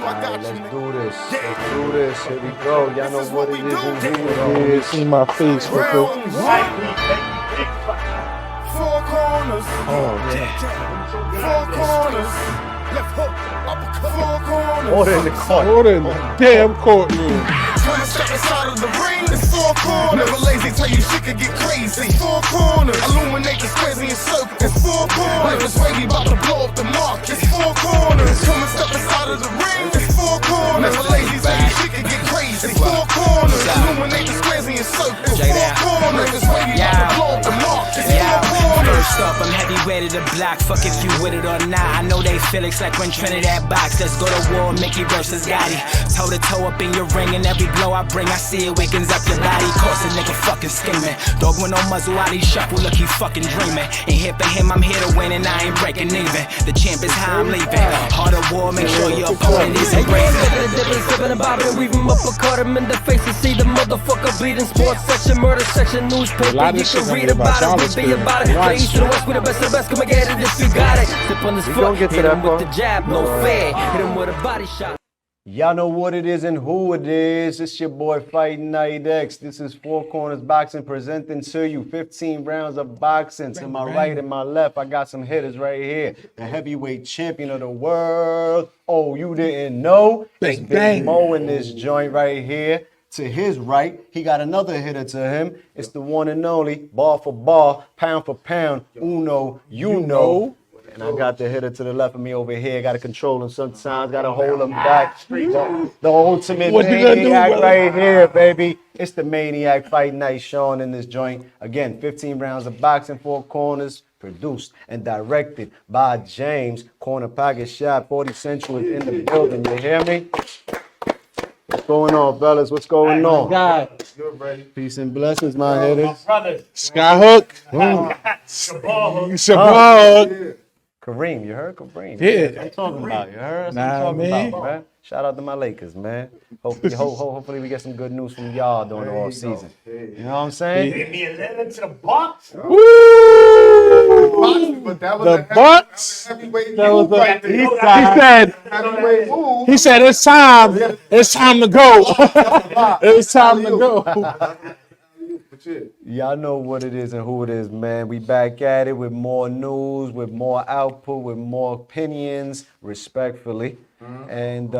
Let's do this. Let's do this. Here we go. Y'all know what it is and who it is. See my face, nigga. Four corners. Oh, man. Four corners. Left hook. Uppercut. Four corners. Order in the court. Order in the damn courtroom. Come and step inside of the ring. It's four corners. Never lazy, tell you shit could get crazy. Four corners. Illuminate the squares in your circle. It's four corners. It's way we about to blow up the mark. It's four corners. Come and step inside of the ring. It's four corners. Never lazy, tell you shit could get crazy. It's four corners. Illuminate the squares in your circle. Four corners. It's way we about to blow up the mark. It's four corners. First up, I'm heavy ready to block. Fuck if you with it or not. I know they feel it's like when Trinidad box. Let's go to war, Mickey versus Gotti. Toe to toe up in your ring, and every blow I bring, I see it wakens up your body. Course a nigga fucking scheming. Dog with no muzzle, out he shuffle, look he fucking dreaming. Ain't here for him, I'm here to win, and I ain't breaking even. The champ is how I'm leaving. Heart of war, make sure your opponent isn't brazen. Sipping and bobbing, weave him up, or caught him in the face to see the motherfucker bleeding. Sports section, murder section, newspaper. You can read about it, we be about it. The east to the west, we the best of the best. Come and get it if you got it. Sip on this foot, hit him with the jab, no fair. Hit him with a body shot. Y'all know what it is and who it is. It's your boy Fight Night X. This is Four Corners Boxing presenting to you 15 rounds of boxing. To my right and my left, I got some hitters right here. The heavyweight champion of the world. Oh, you didn't know? It's Big Mo in this joint right here. To his right, he got another hitter to him. It's the one and only, bar for bar, pound for pound, uno, you know. And I got the hitter to the left of me over here. Got to control him sometimes. Got to hold him back. The ultimate maniac right here, baby. It's the Maniac Fight Night Sean in this joint. Again, 15 rounds of boxing, four corners. Produced and directed by James. Corner Pocket Shop, 40 Central is in the building. You hear me? What's going on, fellas? What's going on? God. Peace and blessings, my hitters. Skyhook. Shabal. Kareem, you heard Kareem? Yeah. What I'm talking about, you heard? That's what Nah, I'm talking man. about, man. Shout out to my Lakers, man. Hopefully we get some good news from y'all during the off season. You know what I'm saying? Give me Atlanta to the Bucks. Woo! But that was The Bucks. That was He said it's time. It's time to go. It's time to go. Y'all know what it is and who it is, man. We back at it with more news, with more output, with more opinions, respectfully. And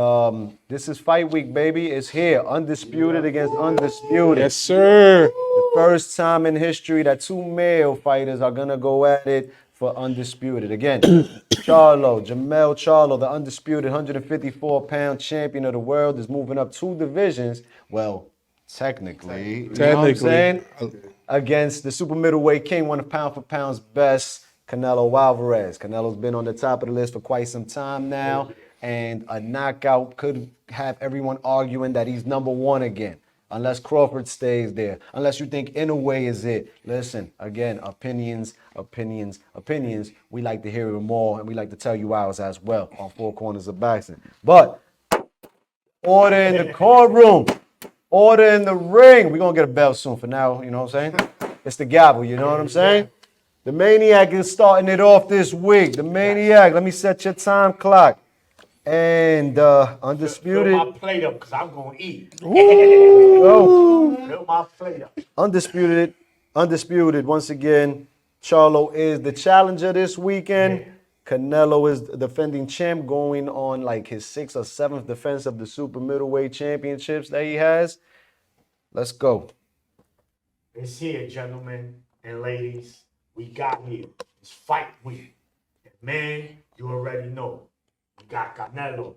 this is Fight Week, baby. It's here. Undisputed against undisputed. Yes, sir. The first time in history that two male fighters are going to go at it for undisputed. Again, Canelo-Charlo, the undisputed 154-pound champion of the world, is moving up two divisions. Well, technically. You know what I'm saying? Against the super middleweight king, one of pound for pound's best, Canelo Alvarez. Canelo's been on the top of the list for quite some time now, and a knockout could have everyone arguing that he's number one again, unless Crawford stays there, unless you think Inoue is it. Listen, again, opinions. We like to hear it more, and we like to tell you ours as well on Four Corners of Boxing. But order in the courtroom. Order in the ring. We're going to get a bell soon. For now, you know what I'm saying? It's the gavel, you know what I'm saying? The Maniac is starting it off this week. The Maniac, let me set your time clock. And undisputed. Fill my plate up because I'm going to eat. Fill my plate up. Undisputed, once again, Charlo is the challenger this weekend. Yeah. Canelo is the defending champ, going on like his 6th or 7th defense of the super middleweight championships that he has. Let's go. It's here, gentlemen and ladies. We got here. It's Fight Week. And man, you already know. We got Canelo,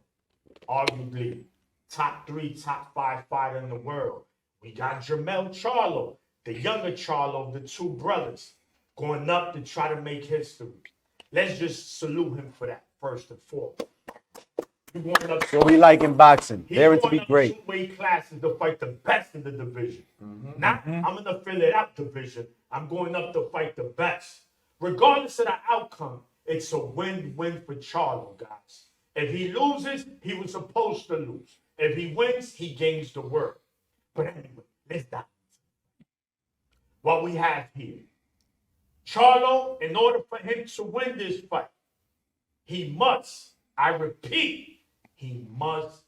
arguably top 3, top 5 fighter in the world. We got Canelo-Charlo, the younger Charlo of the two brothers, going up to try to make history. Let's just salute him for that, first and foremost. So we like in boxing. Daring to be great. Two weight classes to fight the best in the division. I'm going to fill it out division. I'm going up to fight the best. Regardless of the outcome, it's a win-win for Charlo, guys. If he loses, he was supposed to lose. If he wins, he gains the world. But anyway, let's dive into what we have here. Charlo, in order for him to win this fight, he must, I repeat, he must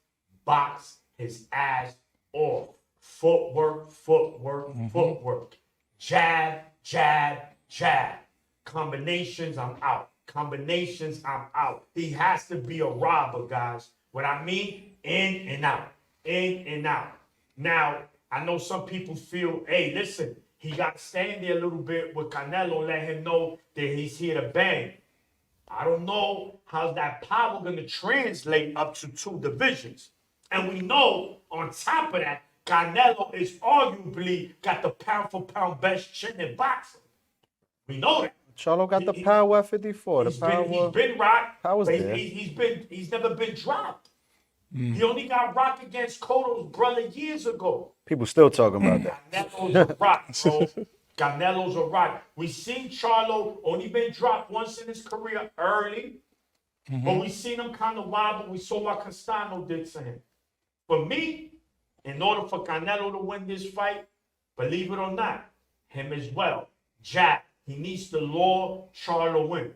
box his ass off. Footwork, footwork, footwork. Jab, jab, jab. Combinations, I'm out. Combinations, I'm out. He has to be a robber, guys. What I mean, in and out. In and out. Now, I know some people feel, hey, listen, he got to stand there a little bit with Canelo, let him know that he's here to bang. I don't know how's that power going to translate up to 2 divisions. And we know, on top of that, Canelo is arguably got the pound-for-pound best chin in boxing. We know that. Charlo got the power at 54. He's been rocked, Power's but there. he's never been dropped. He only got rocked against Cotto's brother years ago. People still talking about that. Canelo's a rock, bro. Canelo's a rock. We seen Charlo only been dropped once in his career early, but we seen him kind of wobble. We saw what Castano did to him. For me, in order for Canelo to win this fight, believe it or not, him as well, jab. He needs to lure Charlo in.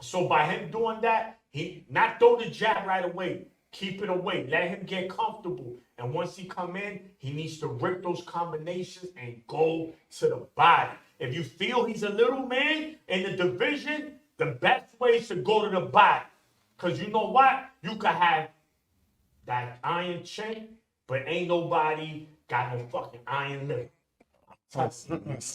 So by him doing that, he not throw the jab right away. Keep it away. Let him get comfortable. And once he come in, he needs to rip those combinations and go to the body. If you feel he's a little man in the division, the best way is to go to the body. Because you know what? You could have that iron chin, but ain't nobody got no fucking iron lip. That's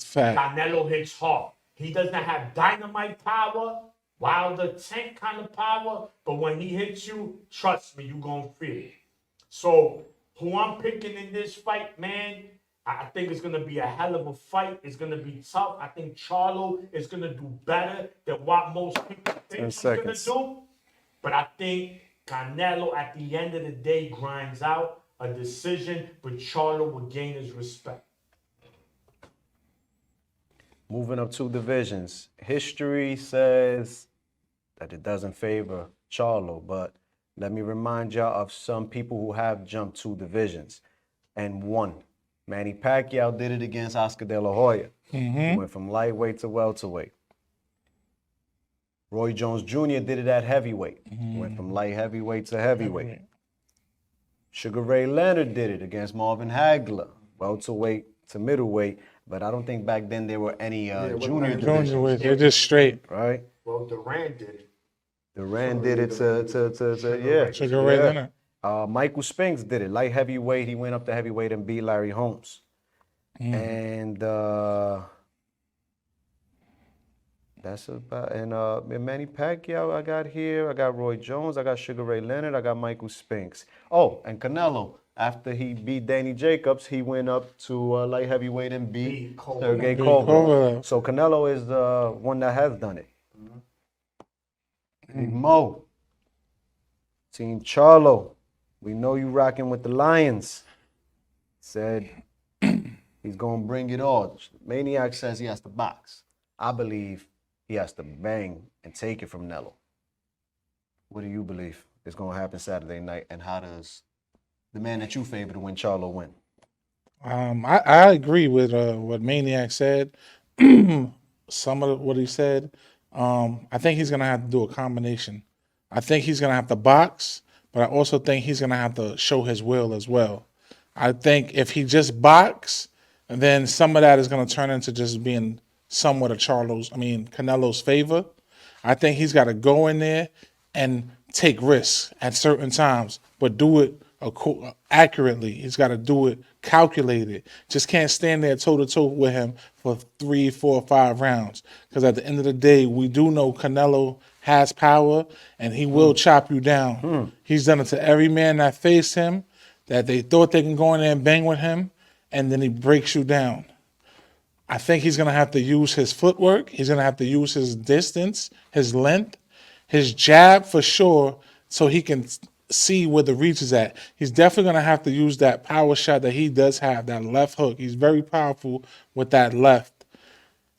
fact. Canelo hits hard. He doesn't have dynamite power, Wilder tank kind of power, but when he hits you, trust me, you're going to feel it. So, who I'm picking in this fight, man, I think it's going to be a hell of a fight. It's going to be tough. I think Charlo is going to do better than what most people think he's going to do. But I think Canelo, at the end of the day, grinds out a decision, but Charlo will gain his respect. Moving up 2 divisions. History says that it doesn't favor Charlo, but let me remind y'all of some people who have jumped 2 divisions and won. Manny Pacquiao did it against Oscar De La Hoya. He went from lightweight to welterweight. Roy Jones Jr. did it at heavyweight. Went from light heavyweight to heavyweight. Sugar Ray Leonard did it against Marvin Hagler, welterweight to middleweight. But I don't think back then there were any junior divisions. They're just straight. Right? Well, Duran did it. Duran did it to Sugar Ray Leonard. Michael Spinks did it, light heavyweight. He went up to heavyweight and beat Larry Holmes. And that's about. And Manny Pacquiao I got here. I got Roy Jones. I got Sugar Ray Leonard. I got Michael Spinks. Oh, and Canelo. After he beat Danny Jacobs, he went up to light heavyweight and beat Sergey Kovalev. So Canelo is the one that has done it. Big Mo. Team Charlo. We know you rocking with the Lions. Said he's going to bring it all. Maniac says he has to box. I believe he has to bang and take it from Nello. What do you believe is going to happen Saturday night, and how does the man that you favor to win Charlo win? I agree with what Maniac said. Some of what he said. I think he's going to have to do a combination. I think he's going to have to box, but I also think he's going to have to show his will as well. I think if he just box, then some of that is going to turn into just being somewhat of Canelo's favor. I think he's got to go in there and take risks at certain times, but do it accurately. He's got to do it calculated. Just can't stand there toe-to-toe with him for 3, 4, 5 rounds. Because at the end of the day, we do know Canelo has power, and he will chop you down. He's done it to every man that faced him, that they thought they can go in there and bang with him, and then he breaks you down. I think he's going to have to use his footwork. He's going to have to use his distance, his length, his jab for sure, so he can see where the reach is at. He's definitely going to have to use that power shot that he does have, that left hook. He's very powerful with that left.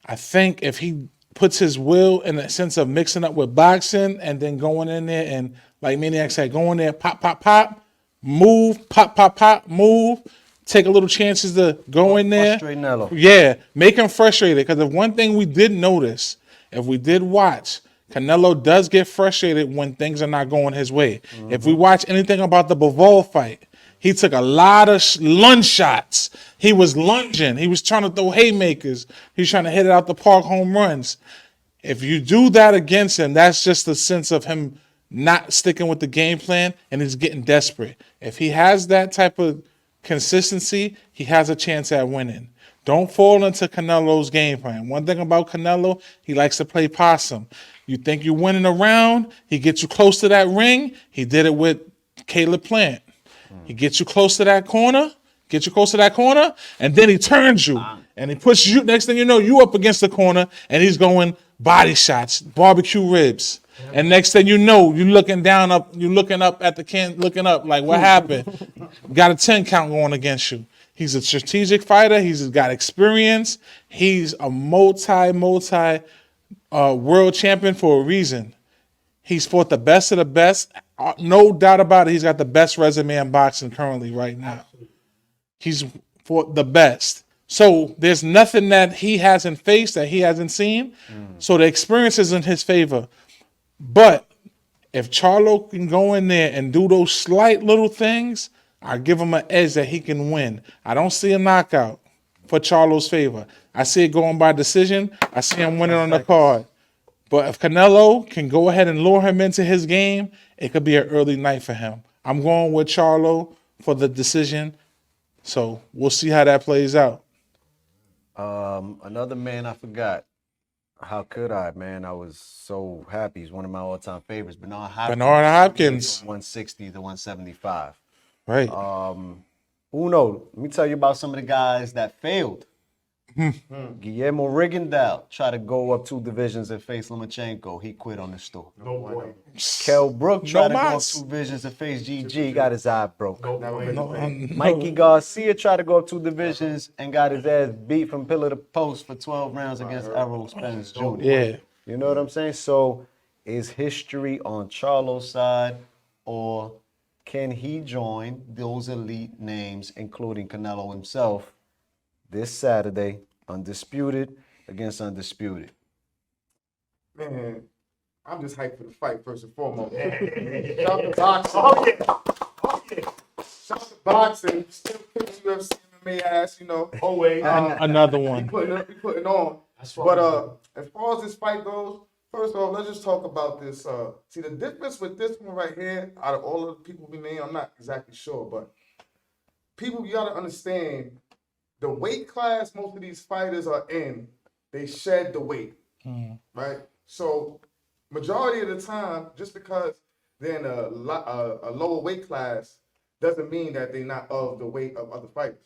I think if he puts his will in the sense of mixing up with boxing and then going in there and, like Maniac said, going there, pop, pop, pop, move, pop, pop, pop, move, take a little chances to go in there. Frustrate Nello. Yeah, make him frustrated. Because if one thing we did notice, if we did watch, Canelo does get frustrated when things are not going his way. If we watch anything about the Bivol fight, he took a lot of lunge shots. He was lunging. He was trying to throw haymakers. He was trying to hit it out the park, home runs. If you do that against him, that's just a sense of him not sticking with the game plan and he's getting desperate. If he has that type of consistency, he has a chance at winning. Don't fall into Canelo's game plan. One thing about Canelo, he likes to play possum. You think you're winning a round, he gets you close to that ring. He did it with Caleb Plant. He gets you close to that corner, and then he turns you and he pushes you. Next thing you know, you up against the corner and he's going body shots, barbecue ribs. And next thing you know, you're looking up at the can, looking up like, what happened? Got a 10 count going against you. He's a strategic fighter. He's got experience. He's a multi world champion for a reason. He's fought the best of the best. No doubt about it. He's got the best resume in boxing currently right now. He's fought the best. So there's nothing that he hasn't faced, that he hasn't seen. So the experience is in his favor. But if Charlo can go in there and do those slight little things, I give him an edge that he can win. I don't see a knockout for Charlo's favor. I see it going by decision. I see him winning on the card. But if Canelo can go ahead and lure him into his game, it could be an early night for him. I'm going with Charlo for the decision. So we'll see how that plays out. Another man I forgot. How could I, man? I was so happy. He's one of my all-time favorites. Bernard Hopkins. 160 to 175. Right. Uno, let me tell you about some of the guys that failed. Guillermo Rigondeaux tried to go up 2 divisions and face Lomachenko. He quit on the store. No boy. Kell Brook tried to go up mas. 2 divisions and face GG. Got his eye broke. No boy. Mikey Garcia tried to go up 2 divisions and got his ass beat from pillar to post for 12 rounds against Errol Spence Jr. Yeah. You know what I'm saying? So is history on Charlo's side, or can he join those elite names, including Canelo himself, this Saturday, undisputed against undisputed? Man, I'm just hyped for the fight, first and foremost. Shout to boxing. Oh yeah. Shout to boxing. Still kicking UFC MMA ass, you know. Always. Another one. We putting on. But as far as this fight goes, first off, let's just talk about this. See, the difference with this one right here, out of all of the people we named, I'm not exactly sure, but people, you got to understand, the weight class most of these fighters are in, they shed the weight, right? So majority of the time, just because they're in a lower weight class doesn't mean that they're not of the weight of other fighters.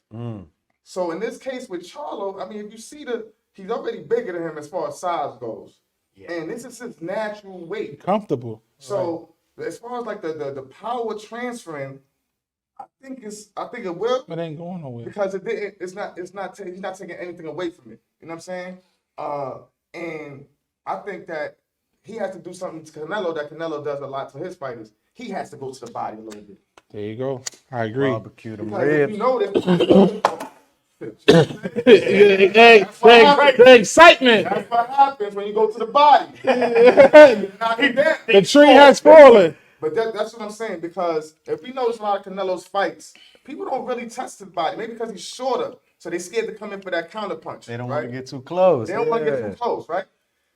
So in this case with Charlo, I mean, if you see he's already bigger than him as far as size goes. Yeah. And this is his natural weight. Comfortable. So as far as like the power transferring, I think it will. It ain't going nowhere. Because he's not taking anything away from it. You know what I'm saying? And I think that he has to do something to Canelo that Canelo does a lot to his fighters. He has to go to the body a little bit. There you go. I agree. Barbecue them Because if ribs. you know this, The excitement. that's what happens when you go to the body. Knock it down. The tree has fallen. But that's what I'm saying, because if we notice a lot of Canelo's fights, people don't really test his body. Maybe because he's shorter, so they're scared to come in for that counter punch. They don't right? want to get too close. They don't want to get too close, right?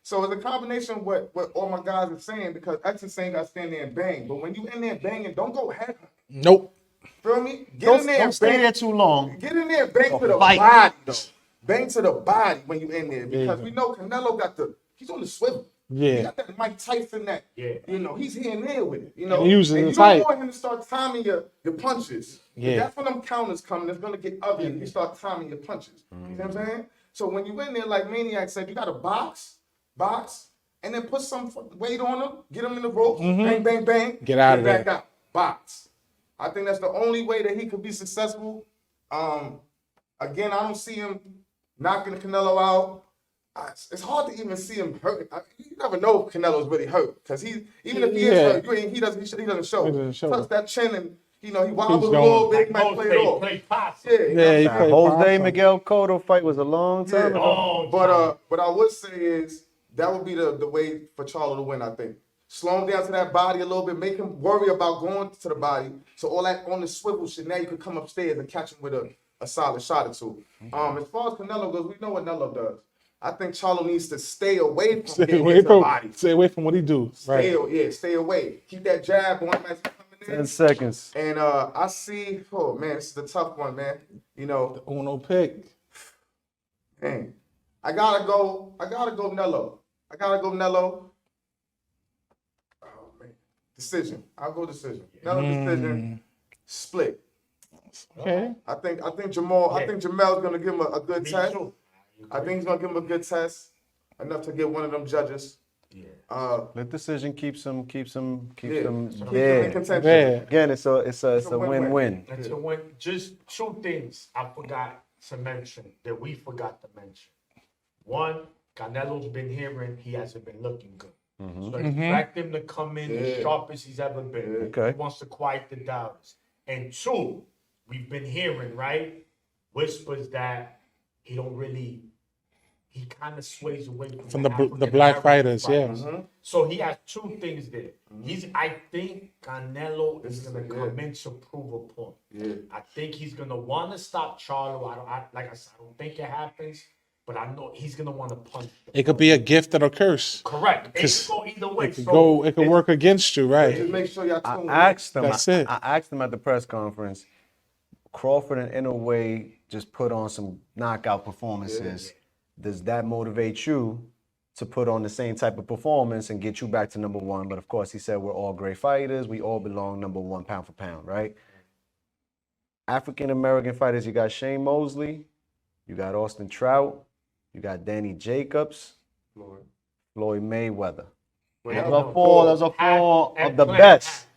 So it's a combination of what all my guys are saying, because X is saying I stand there and bang. But when you in there banging, don't go head. Nope. Feel me? Get in there Don't and stay bang. there too long. Get in there and bang to the fight. body, though. Bang to the body when you in there, because we know Canelo he's on the swivel. Yeah. He got that Mike Tyson that, Yeah. you know, he's here and there with it, you know. And using and the you fight. don't want him to start timing your punches. Yeah. That's when them counters coming. It's going to get ugly if you start timing your punches. You know what I'm saying? So when you in there, like Maniac said, you got to box, and then put some weight on him, get him in the ropes, bang, bang, bang. Get out of back there. out, box. I think that's the only way that he could be successful. Again, I don't see him knocking Canelo out. It's hard to even see him hurt. You never know if Canelo's really hurt, because even if he is hurt, he doesn't show. He doesn't show. Plus that chin, and he wobbles a going. little bit, he might play it off. Play possum. Yeah, he That played Jose possum. Miguel Cotto fight was a long time ago. Oh, But what I would say is that would be the way for Charlo to win, I think. Slow him down to that body a little bit, make him worry about going to the body. So all that on the swivel shit, now you could come upstairs and catch him with a solid shot or two. As far as Canelo goes, we know what Canelo does. I think Charlo needs to stay away from Stay getting away into the from, body. stay away from what he do. Right. Stay away. Keep that jab on him as he's coming in. 10 seconds. And I see, oh man, this is the tough one, man. You know, Uno pick. man, I gotta go Nello. Oh man, decision. I'll go decision. Nello decision. Split. Okay. I think Jamel's gonna give him a good test. too. I think he's gonna give him a good test, enough to get one of them judges. The decision keeps them Keep him in there. contention. Yeah. Again, it's a win-win. win-win. And to win, just two things I forgot to mention that we forgot to mention. One, Canelo's been hearing he hasn't been looking good. So expect him to come in as sharp as he's ever been. Okay. He wants to quiet the doubters. And two, we've been hearing, right, whispers that he kind of sways away from The African black American fighters, yeah. So he has two things there. I think Canelo is gonna come in to prove a point. I think he's gonna want to stop Charlo. Like I said, I don't think it happens, but I know he's gonna want to punch. It could be a gift or a curse. Correct. It Because could go either way. It could work against you, right? Just make sure y'all I tune in. asked him. That's it. I asked him at the press conference. Crawford and Inoue just put on some knockout performances. Does that motivate you to put on the same type of performance and get you back to number one? But of course, he said we're all great fighters. We all belong number one pound for pound, right? African American fighters, you got Shane Mosley, you got Austin Trout, you got Danny Jacobs, Floyd Mayweather. Those are four of the best.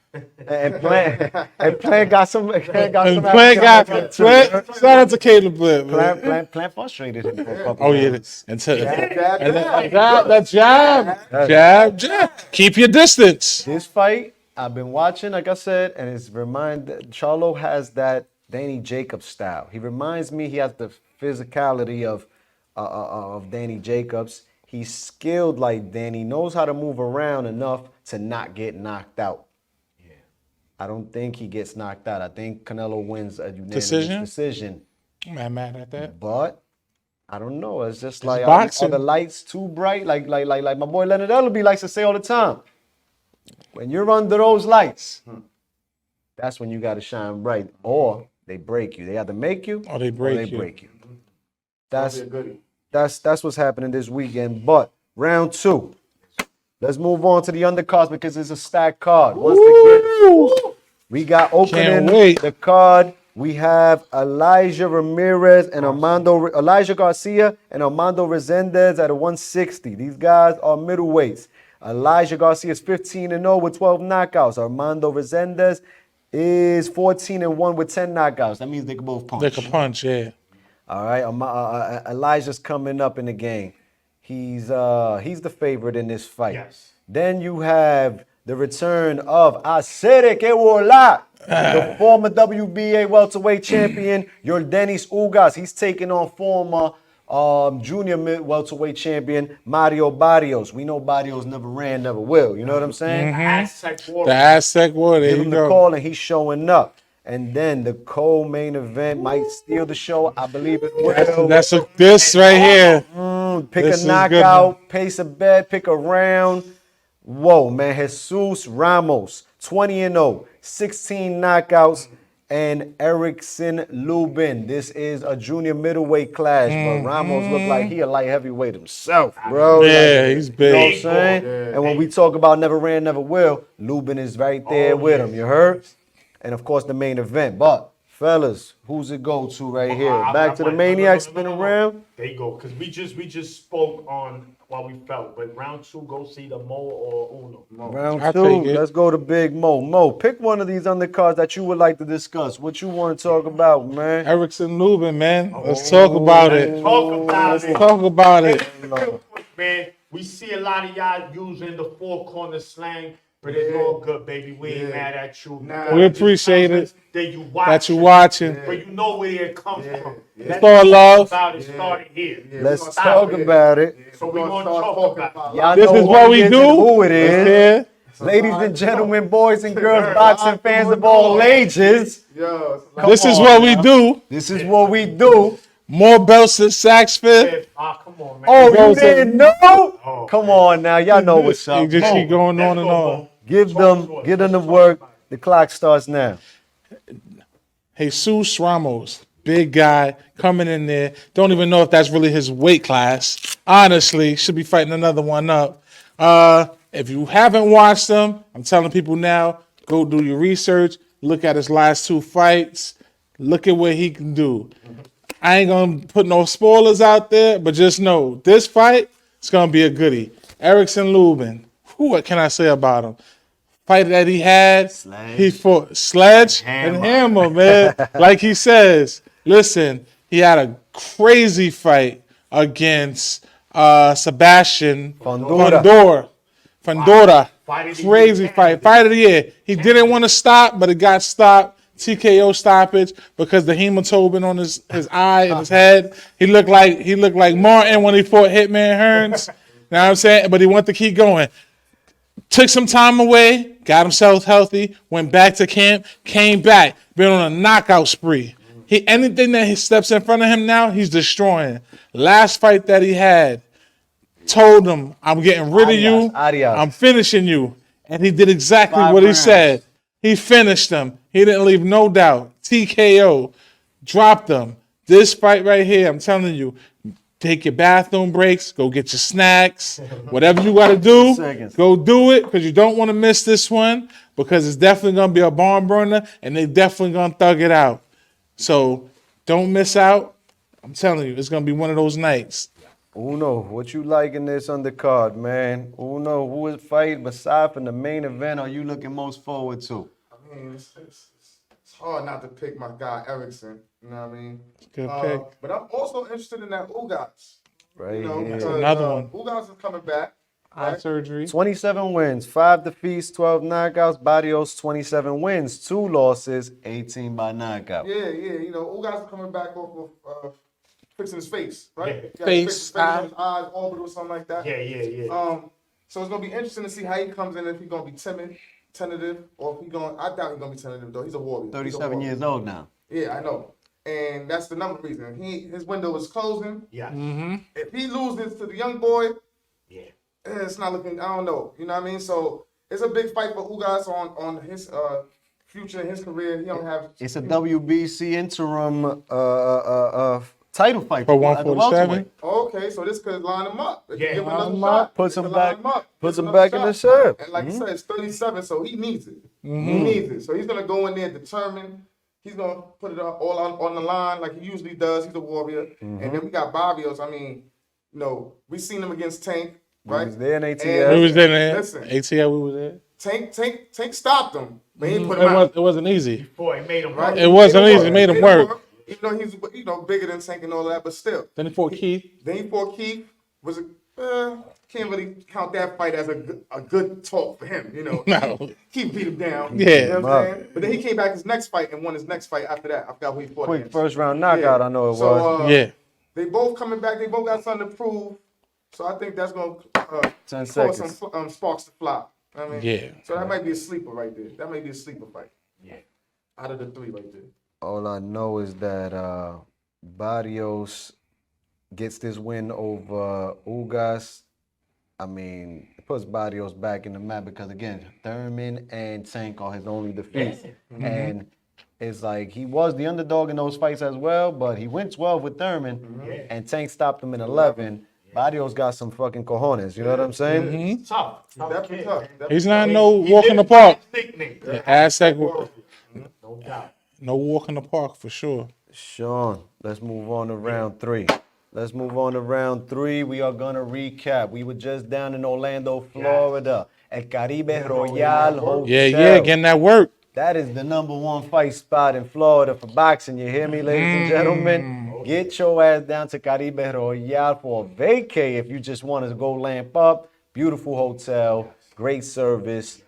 And Plant got some. Plant shout out to Caleb Blitt, man. Plant frustrated him for a couple Oh yeah, rounds. and that jab. Keep your distance. This fight, I've been watching, like I said, and it's Charlo has that Danny Jacobs style. He reminds me, he has the physicality of Danny Jacobs. He's skilled like Danny, knows how to move around enough to not get knocked out. I don't think he gets knocked out. I think Canelo wins a unanimous decision. I'm not mad at that. But I don't know. It's just like boxing. are the lights too bright? Like my boy Leonard Ellaby likes to say all the time. When you're under those lights, that's when you got to shine bright, or they break you. They either make you Or they break you. That's what's happening this weekend. But round two. Let's move on to the undercards because it's a stacked card. Once again, we got opening the card. We have Elijah Garcia and Armando Resendez at a 160. These guys are middleweights. Elijah Garcia is 15-0 with 12 knockouts. Armando Resendez is 14-1 with 10 knockouts. That means they can both punch. They can punch, yeah. All right, Elijah's coming up in the game. He's the favorite in this fight. Yes. Then you have the return of Acere Que Vola, the former WBA welterweight champion, Yordenis Ugas. He's taking on former junior welterweight champion Mario Barrios. We know Barrios never ran, never will. You know what I'm saying? The Aztec War, there Give you him the go. call and he's showing up. And then the co-main event might steal the show. I believe it will. That's this right here. Pick This is a good, knockout, pace a bet, pick a round. Whoa, man. Jesus Ramos, 20-0, 16 knockouts. And Erickson Lubin. This is a junior middleweight clash, but Ramos looked like he a light heavyweight himself, bro. Yeah, he's big. You know what I'm saying? And when we talk about never ran, never will, Lubin is right there with him. You heard? And of course, the main event. But fellas, who's it go to right here? Back to the Maniac spin around. There you go. Because we just spoke on what we felt. But round two, go see the Mo or Uno. Round I'll two, take it. let's go to Big Mo. Mo, pick one of these undercards that you would like to discuss. What you want to talk about, man? Erickson Lubin, man. Let's talk about it. Talk about it. Real quick, man. We see a lot of y'all using the four corner slang. But it's all good, baby. We ain't mad at you. We appreciate it. that you watch. that you watching. But you know where it comes from. Let's For talk love. about it started here. Let's talk about it. So we're going to talk about it. Y'all This know is what we it is do. and who it It's is. here. Ladies and gentlemen, boys and girls, boxing fans of all ages. Yo, This is what we do. This is what we do. More belts than Saks Fifth. Come on, man. Oh, you goes didn't know? Come on now, y'all know what's You up. just keep going Let's on and go, on. Bo. Give them the work. The clock starts now. Jesus Ramos, big guy, coming in there. Don't even know if that's really his weight class. Honestly, should be fighting another one up. If you haven't watched him, I'm telling people now, go do your research. Look at his last 2 fights. Look at what he can do. I ain't going to put no spoilers out there, but just know this fight, it's going to be a goodie. Erickson Lubin, what can I say about him? Fight that he had, he fought Sledge and Hammer, man. Like he says, listen, he had a crazy fight against Sebastian Fundora. Crazy fight. Fight of the year. He didn't want to stop, but it got stopped. TKO stoppage because the hematoma on his eye and his head. He looked like Martin when he fought Hitman Hearns. You know what I'm saying? But he wanted to keep going. Took some time away, got himself healthy, went back to camp, came back, been on a knockout spree. Anything that he steps in front of him now, he's destroying. Last fight that he had, told him, I'm getting rid of you, I'm finishing you. And he did exactly what he said. He finished him. He didn't leave no doubt. TKO, dropped him. This fight right here, I'm telling you, take your bathroom breaks, go get your snacks, whatever you got to do, go do it because you don't want to miss this one because it's definitely going to be a barn burner and they definitely going to thug it out. So don't miss out. I'm telling you, it's going to be one of those nights. Uno, what you like in this undercard, man? Uno, who is fighting aside from the main event are you looking most forward to? I mean, it's hard not to pick my guy Erickson. You know what I mean? Good pick. But I'm also interested in that Ugas. Right Because, here. Another one. Ugas is coming back. Eye Right? surgery. 27 wins, 5 defeats, 12 knockouts. Barrios, 27 wins, 2 losses, 18 by knockout. Yeah. You know, Ugas is coming back off of fixing his face, right? Yeah. He got to Face, fix his face, his eyes, orbital, something like that. Yeah. So it's gonna be interesting to see how he comes in. If he's gonna be tentative, or if he's going. I doubt he's gonna be tentative though. He's a warrior. 37 years old now. Yeah, I know. And that's the number reason. His window is closing. Yeah. If he loses to the young boy, Yeah. it's not looking. I don't know. You know what I mean? So it's a big fight for Ugas on his future in his career. He don't have. It's a WBC interim title fight For at the 147? welterweight. Okay, so this could line him up. It could Yeah, give him line another him shot. up, puts It him could line back- him up. puts Gives him another back in the shot. shape. And like you said, it's 37, so he needs it. He needs it. So he's gonna go in there determined. He's gonna put it all on the line like he usually does. He's a warrior. And then we got Barrios. I mean, you know, we seen him against Tank, right? He was there in ATL. We was there. Listen, ATL, we was there. Tank stopped him, but he didn't put him out. It wasn't easy. Boy, it made him Right? right. It wasn't easy. It made him work. Even though he's bigger than Tank and all that, but still. Then he fought Keith. Then he fought Keith. Can't really count that fight as a good talk for him. You know, No. Keith beat him down. Yeah. You know what I'm saying? But then he came back his next fight and won his next fight after that. I forgot who he fought Quick against. first round knockout, I know it So, was. Yeah. They both coming back. They both got something to prove. So I think that's going to 10 cause seconds. some sparks to fly. I mean, Yeah. So that might be a sleeper right there. That might be a sleeper fight. Yeah. Out of the 3 right there. All I know is that Barrios gets this win over Ugas. I mean, it puts Barrios back in the map because, again, Thurman and Tank are his only defeats. And it's like he was the underdog in those fights as well, but he went 12 with Thurman, and Tank stopped him in 11. Barrios got some fucking cojones, you know what I'm saying? Tough. Definitely tough. He's not no walk in the park. Nickname. Aztec, No doubt. no walk in the park for sure. Sean, let's move on to round 3. Let's move on to round 3. We are going to recap. We were just down in Orlando, Florida, at Caribe Royale Hotel. Yeah, getting that work. That is the #1 fight spot in Florida for boxing. You hear me, ladies and gentlemen? Get your ass down to Caribe Royale for a vacay if you just want to go lamp up. Beautiful hotel, great service.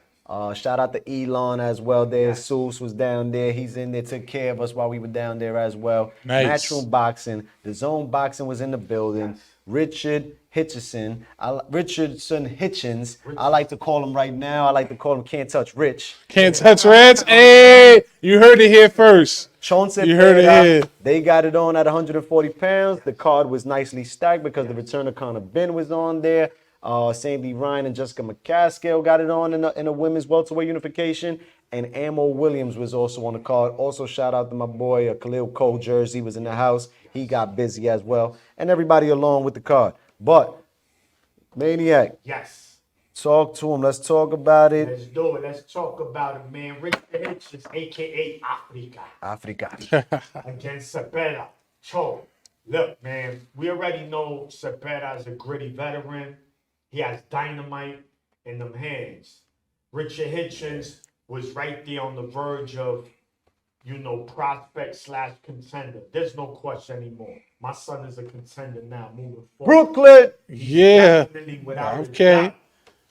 Shout out to Elon as well. There, Seuss was down there. He's in there, took care of us while we were down there as well. Nice. Matchroom Boxing, the Zone Boxing was in the building. Richardson Hitchens. I like to call him right now. I like to call him Can't Touch Rich. Can't touch Reds. Hey, you heard it here first. Chauncey You heard it here. They got it on at 140 pounds. The card was nicely stacked because the return of Conor Ben was on there. Sandy Ryan and Jessica McCaskill got it on in a women's welterweight unification. And Ammo Williams was also on the card. Also, shout out to my boy Khalil Cole Jersey was in the house. He got busy as well. And everybody along with the card. But, Maniac, Yes. talk to him. Let's talk about it. Let's do it. Let's talk about it, man. Richard Hitchens, a.k.a. Africa, Africa. against Cepeda. Cho. Look, man, we already know Cepeda is a gritty veteran. He has dynamite in them hands. Richard Hitchens was right there on the verge of, prospect / contender. There's no question anymore. My son is a contender now, moving forward. Brooklyn. Yeah. Definitely, without Okay. a doubt.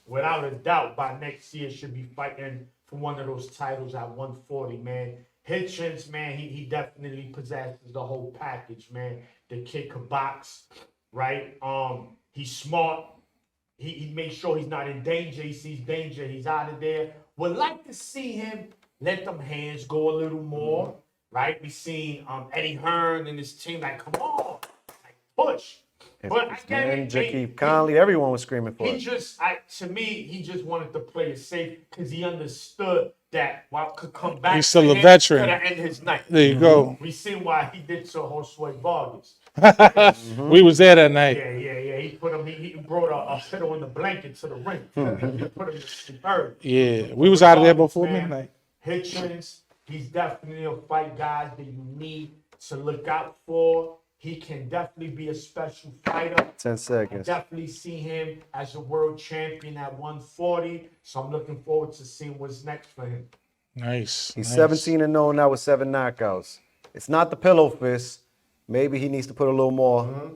Without a doubt, by next year should be fighting for one of those titles at 140, man. Hitchens, man, he definitely possesses the whole package, man. The kid can box, right? He's smart. He makes sure he's not in danger. He sees danger, he's out of there. Would like to see him let them hands go a little more, right? We seen Eddie Hearn and his team like, come on, like push. But I get And it. Jackie Conley, everyone was screaming for He it. to me, he just wanted to play it safe because he understood that while could come back. He's still to a him, veteran. could end his night. There you go. We seen why he did to Josue Vargas. We was there that night. Yeah. He put him. He brought a pillow in the blanket to the ring. He put him to sleep early. Yeah, we was out of there before Man, midnight. Hitchens, he's definitely a fight guy that you need to look out for. He can definitely be a special fighter. 10 I seconds. definitely see him as a world champion at 140. So I'm looking forward to seeing what's next for him. Nice. He's nice. 17-0 now with 7 knockouts. It's not the pillow fist. Maybe he needs to put a little more.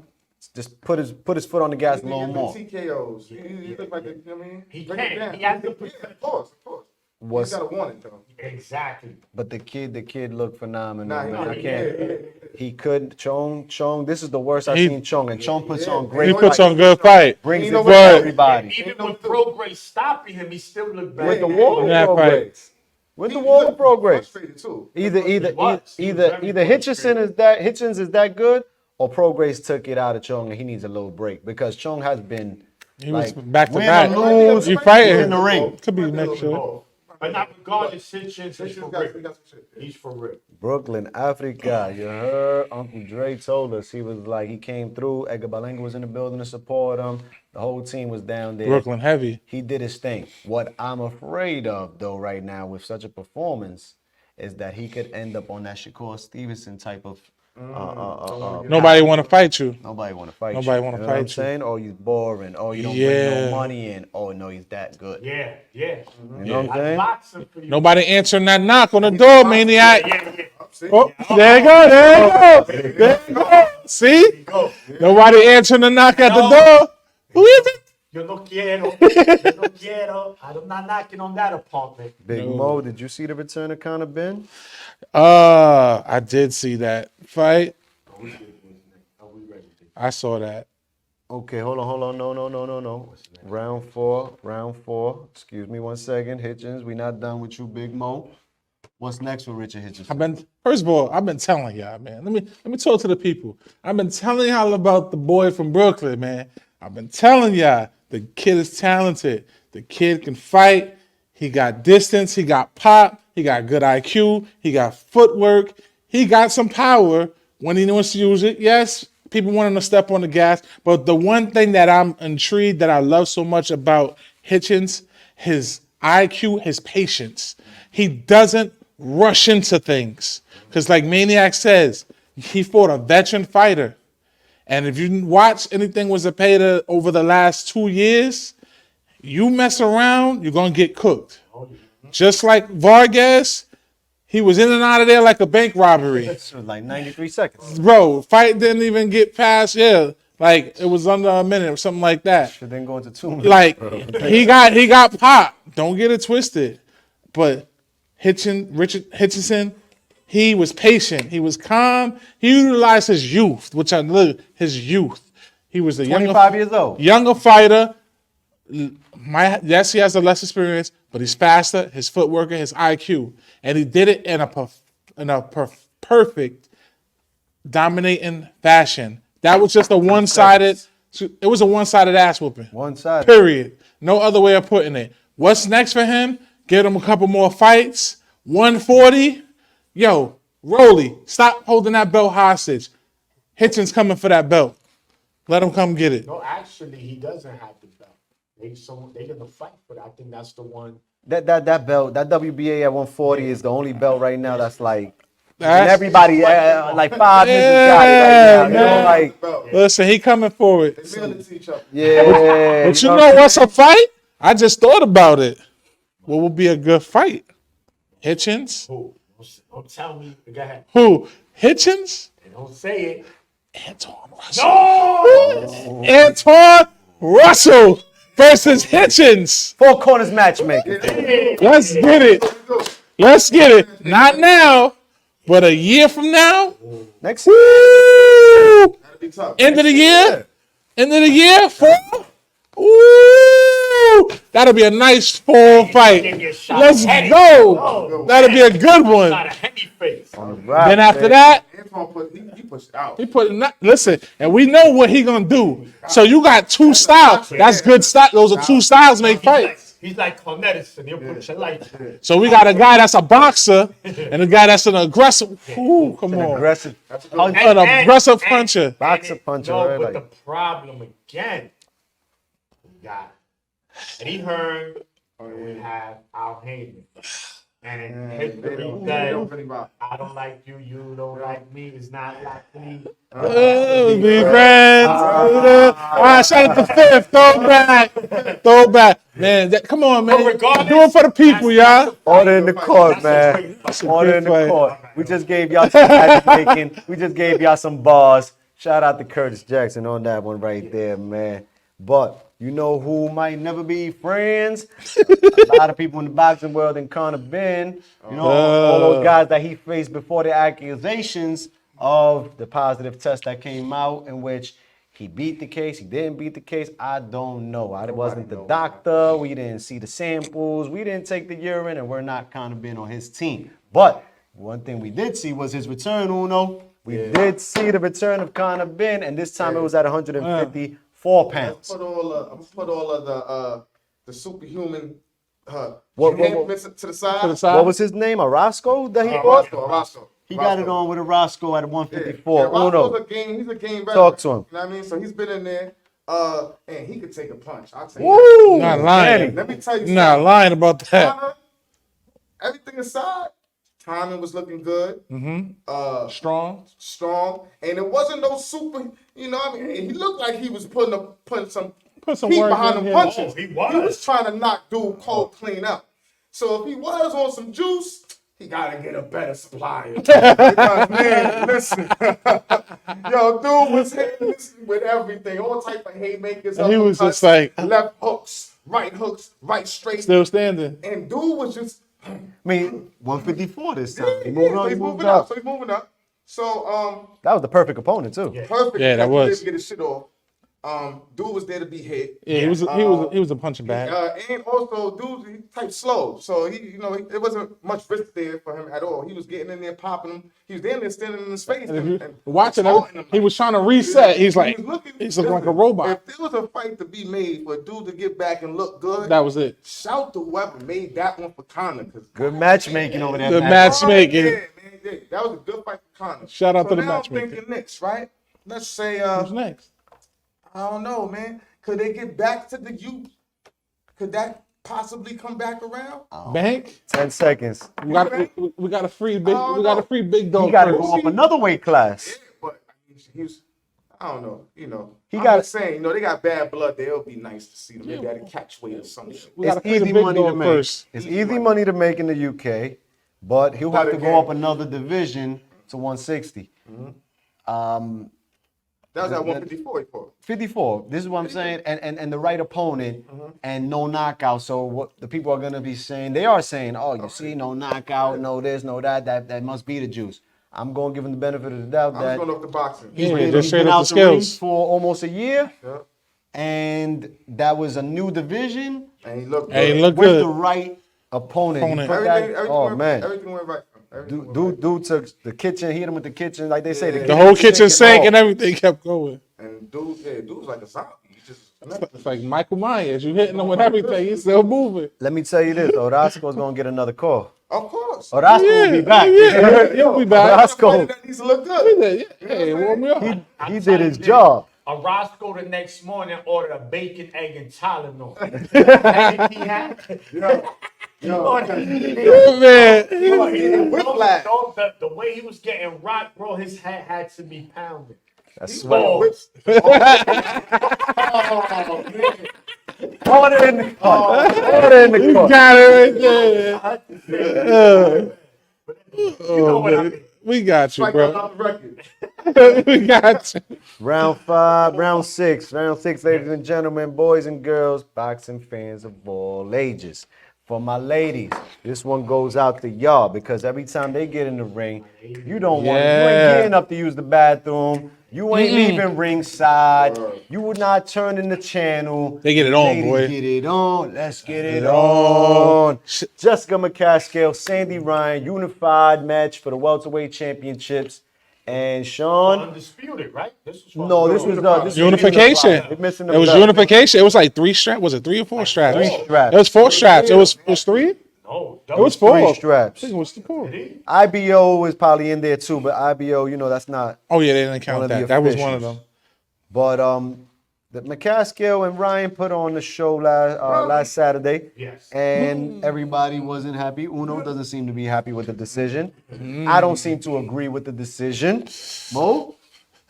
Just put his foot on the gas a little more. TKOs. He look like, you know what I mean? He Break it can. down. He has the Yeah, of course. Was- He's got to want it, though. Exactly. But the kid looked phenomenal. Nah, man. I he- can't. He could. Chong. This is the worst I've He- seen Chong, and Chong puts on He great. puts fights. on good fight. Brings You it know to what? everybody. Even with Prograis stopping him, he still looked bad. With the wall Yeah, progress. With the wall looked progress. frustrated, too. Either He was very Hitchens is that good, or Prograis took it out of Chong and he needs a little break because Chong has been He was like, back to win back. or lose, You fighting in the ring. Could be next year. Oh, but not regardless, Hitchens is for He real. got some shit. He's for real. Brooklyn, Africa. You heard Uncle Dre told us he was like he came through. Edgar Berlanga was in the building to support him. The whole team was down there. Brooklyn heavy. He did his thing. What I'm afraid of, though, right now with such a performance, is that he could end up on that Shakur Stevenson type of. Nobody want to fight you. Nobody want to fight. Nobody you. wanna You know what I'm fight you. saying? Oh, you boring. Oh, you don't bring Yeah. no money in. Oh, no, he's that good. Yeah. You know what I'm I'm saying? boxing for you. Nobody answering that knock on the door, maniac. Yeah. Oh, there you go. There you go. See? Go. Nobody answering the knock at the door. Who is it? Yo no quiero. Yo no quiero. I'm not knocking on that apartment. Big Mo, did you see the return of Conor Ben? I did see that fight. I saw that. Okay, hold on. No. Round four. Excuse me 1 second. Hitchens, we not done with you, Big Mo. What's next for Richard Hitchens? First of all, I've been telling y'all, man. Let me talk to the people. I've been telling y'all about the boy from Brooklyn, man. I've been telling y'all the kid is talented. The kid can fight. He got distance. He got pop. He got good IQ. He got footwork. He got some power when he wants to use it. Yes, people want him to step on the gas. But the one thing that I'm intrigued that I love so much about Hitchens, his IQ, his patience. He doesn't rush into things. Because like Maniac says, he fought a veteran fighter. And if you watch anything with Zepeda over the last 2 years, you mess around, you're going to get cooked. Just like Vargas, he was in and out of there like a bank robbery. This was like 93 seconds. Bro, fight didn't even get past, Like it was under a minute or something like that. Should then go into 2 minutes. Like he got popped. Don't get it twisted. But Richard Hitchinson, he was patient. He was calm. He utilized his youth, which I love. His youth. He was a 25 years old. Younger fighter. Yes, he has the less experience, but he's faster. His footwork and his IQ, and he did it in a perfect, dominating fashion. That was just a one-sided. It was a one-sided ass whooping. One-sided. Period. No other way of putting it. What's next for him? Get him a couple more fights. 140. Yo, Rolly, stop holding that belt hostage. Hitchens coming for that belt. Let him come get it. No, actually, he doesn't have the belt. They're gonna fight for that. I think that's the one. That belt, that WBA at 140 is the only belt right now that's like, That's- and everybody, like 5 niggas got it right now. You know, man. like, Listen, he coming for it. They mailed it to each other. yeah. But you know what's a fight? I just thought about it. What would be a good fight? Hitchens? Who? Don't tell me. Go ahead. Who? Hitchens? Don't say it. Anton Russell. No! Anton Russell versus Hitchens. 4 corners matchmaker. Let's get it. Let's get it. Not now, but a year from now. Next Woo! That'd be tough. End of the year. End of the year. Fall. Ooh, that'll be a nice fall fight. Let's go. That'll be a good one. Got a heavy face. Then after that, Antoine he pushed out. he put listen, and we know what he gonna do. So you got 2 styles. That's good style. Those are 2 styles make fights. He's like Con Edison. He'll put your life. So we got a guy that's a boxer and a guy that's an aggressive. Ooh, come on, aggressive an aggressive puncher. boxer puncher. No, right? but Like, the problem again, we got Eddie Hearn, and we have Al Heyman. And in history says, I don't like you, you don't like me, it's not like me. Be friends. All right, shout out to Fifth. Throw back. Man, come on, man. regardless, Do it for the people, y'all. order in the court, man. Order in the fight. court. We just gave y'all some magic making. We just gave y'all some bars. Shout out to Curtis Jackson on that one right there, man. But you know who might never be friends? A lot of people in the boxing world and Conor Ben. You know, all those guys that he faced before the accusations of the positive test that came out in which he beat the case, he didn't beat the case. I don't know. I wasn't the doctor. We didn't see the samples. We didn't take the urine, and we're not Conor Ben on his team. But one thing we did see was his return, Uno. We did see the return of Conor Ben, and this time it was at 154 pounds. I'm gonna put all of the superhuman What- enhancements to the side. What was his name? Orozco that he fought? Roscoe. He got it on with Orozco at 154. Roscoe's Uno. he's a game veteran. Talk to him. You know what I mean? So he's been in there, and he could take a punch. I'll tell you. Woo! Not lying. Let me tell you Not something. lying about that. Conor, everything aside, timing was looking good. Strong. Strong, and it wasn't no super. You know, I mean, he looked like he was putting some Put some heat work behind in them here. punches. Oh, he was. He was trying to knock dude cold clean up. So if he was on some juice, he gotta get a better supplier. Because man, listen, yo, dude was hitting with everything, all type of haymakers. And he was uppercuts, just like- left hooks, right straight, Still standing. and dude was just. I mean, 154 this time. Yeah, He moved on. he's He moved moving up. up. So he's moving up. So That was the perfect opponent too. perfect. Yeah, that he was. didn't get his shit off. Dude was there to be hit. Yeah, he was a punching bag. And also, dude, he type slow, so it wasn't much risk there for him at all. He was getting in there, popping him. He was in there, standing in his face, And if you and watching taunting him, him. he was trying to reset. He's like, he's looking like a robot. If there was a fight to be made for a dude to get back and look good, That was it. shout to whoever made that one for Conor. Good matchmaking over there. The man. matchmaking. Yeah, man, yeah, that was a good fight for Conor. Shout out to the now matchmaker. I'm thinking next, right? Let's say, Who's next? I don't know, man. Could they get back to the youth? Could that possibly come back around? Bank. 10 seconds. We got a free big. Oh, We got no. a free big dog. He got to first. go up another weight class. Yeah, but I mean, he was. I don't know. He I'm got- just saying. They got bad blood there. It'll be nice to see them. Maybe at a catch weight or some shit. We got to It's free the easy big money to dog make. first. It's easy money to make in the UK, but he'll have But to again- go up another division to 160. That was at 154 he fought. 54. This is what I'm saying, and the right opponent, and no knockout. So what the people are gonna be saying, they are saying, oh, you see, no knockout, no this, no that. That must be the juice. I'm gonna give him the benefit of the doubt I'm that just going off the boxing. Yeah, he's just straight been up out the the ring skills. for almost a year, Yeah. and that was a new division And he looked Hey, good. look with good. the right opponent. He Opponent. put Everything, that- everything, oh went, man, everything went right. Everything went right. dude took the kitchen, hit him with the kitchen, like they say. The whole kitchen sink all. and everything kept going. And dude was like a zombie. He just It's like Michael Myers. You hitting him with everything. He's still moving. Let me tell you this: Orozco's gonna get another call. Of course. Orozco will be back. Yeah, he'll be back. Orozco, That needs to look good. Hey, warm me up. he did his job. Roscoe the next morning ordered a bacon, egg, and Tylenol. And he had Man, Whiplash. the way he was getting rocked, bro, his head had to be pounded. That's Oh, order in the court. Order in the you court. got it right there. you know what I mean. We got you, Strike that bro. off the record. We got you. Round 5, round 6, ladies and gentlemen, boys and girls, boxing fans of all ages. For my ladies, this one goes out to y'all because every time they get in the ring, you don't want, you ain't Yeah. getting up to use the bathroom. You ain't leaving ringside. You would not turn in the channel. They get it on, Ladies, boy. get it on. Let's get it on. on. Jessica McCaskill, Sandy Ryan, unified match for the welterweight championships. And Sean, Undisputed, right? This was no, this was Unification. unified. They're missing the It was belt. unification. It was like 3 straps. Was it 3 or 4 straps? 3 straps. It was 4 straps. It was 3? No, It was 3 4. straps. I think it was 4. IBO is probably in there too, but IBO, you know, that's not. Oh yeah, they didn't One count of the that. That was one of officials. them. But the McCaskill and Ryan put on the show last Saturday. Yes. And everybody wasn't happy. Uno doesn't seem to be happy with the decision. I don't seem to agree with the decision. Mo?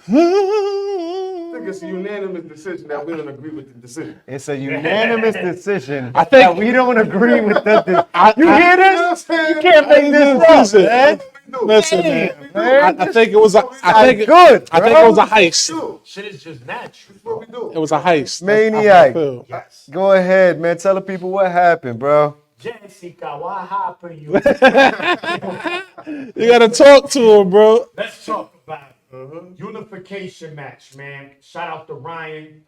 I think it's a unanimous decision that we don't agree with the decision. It's a unanimous decision. I think- that we don't agree with the. You I- hear this? You can't make this up, man. Listen, man. man. I think it was a. I That's think. good. I think bro. it was a heist. Shit is just natural. That's what we do. It was a heist. Maniac. That's how I feel. Go ahead, man. Tell the people what happened, bro. Jessica, what happened? You? You gotta talk to him, bro. Let's talk about it. Unification match, man. Shout out to Ryan.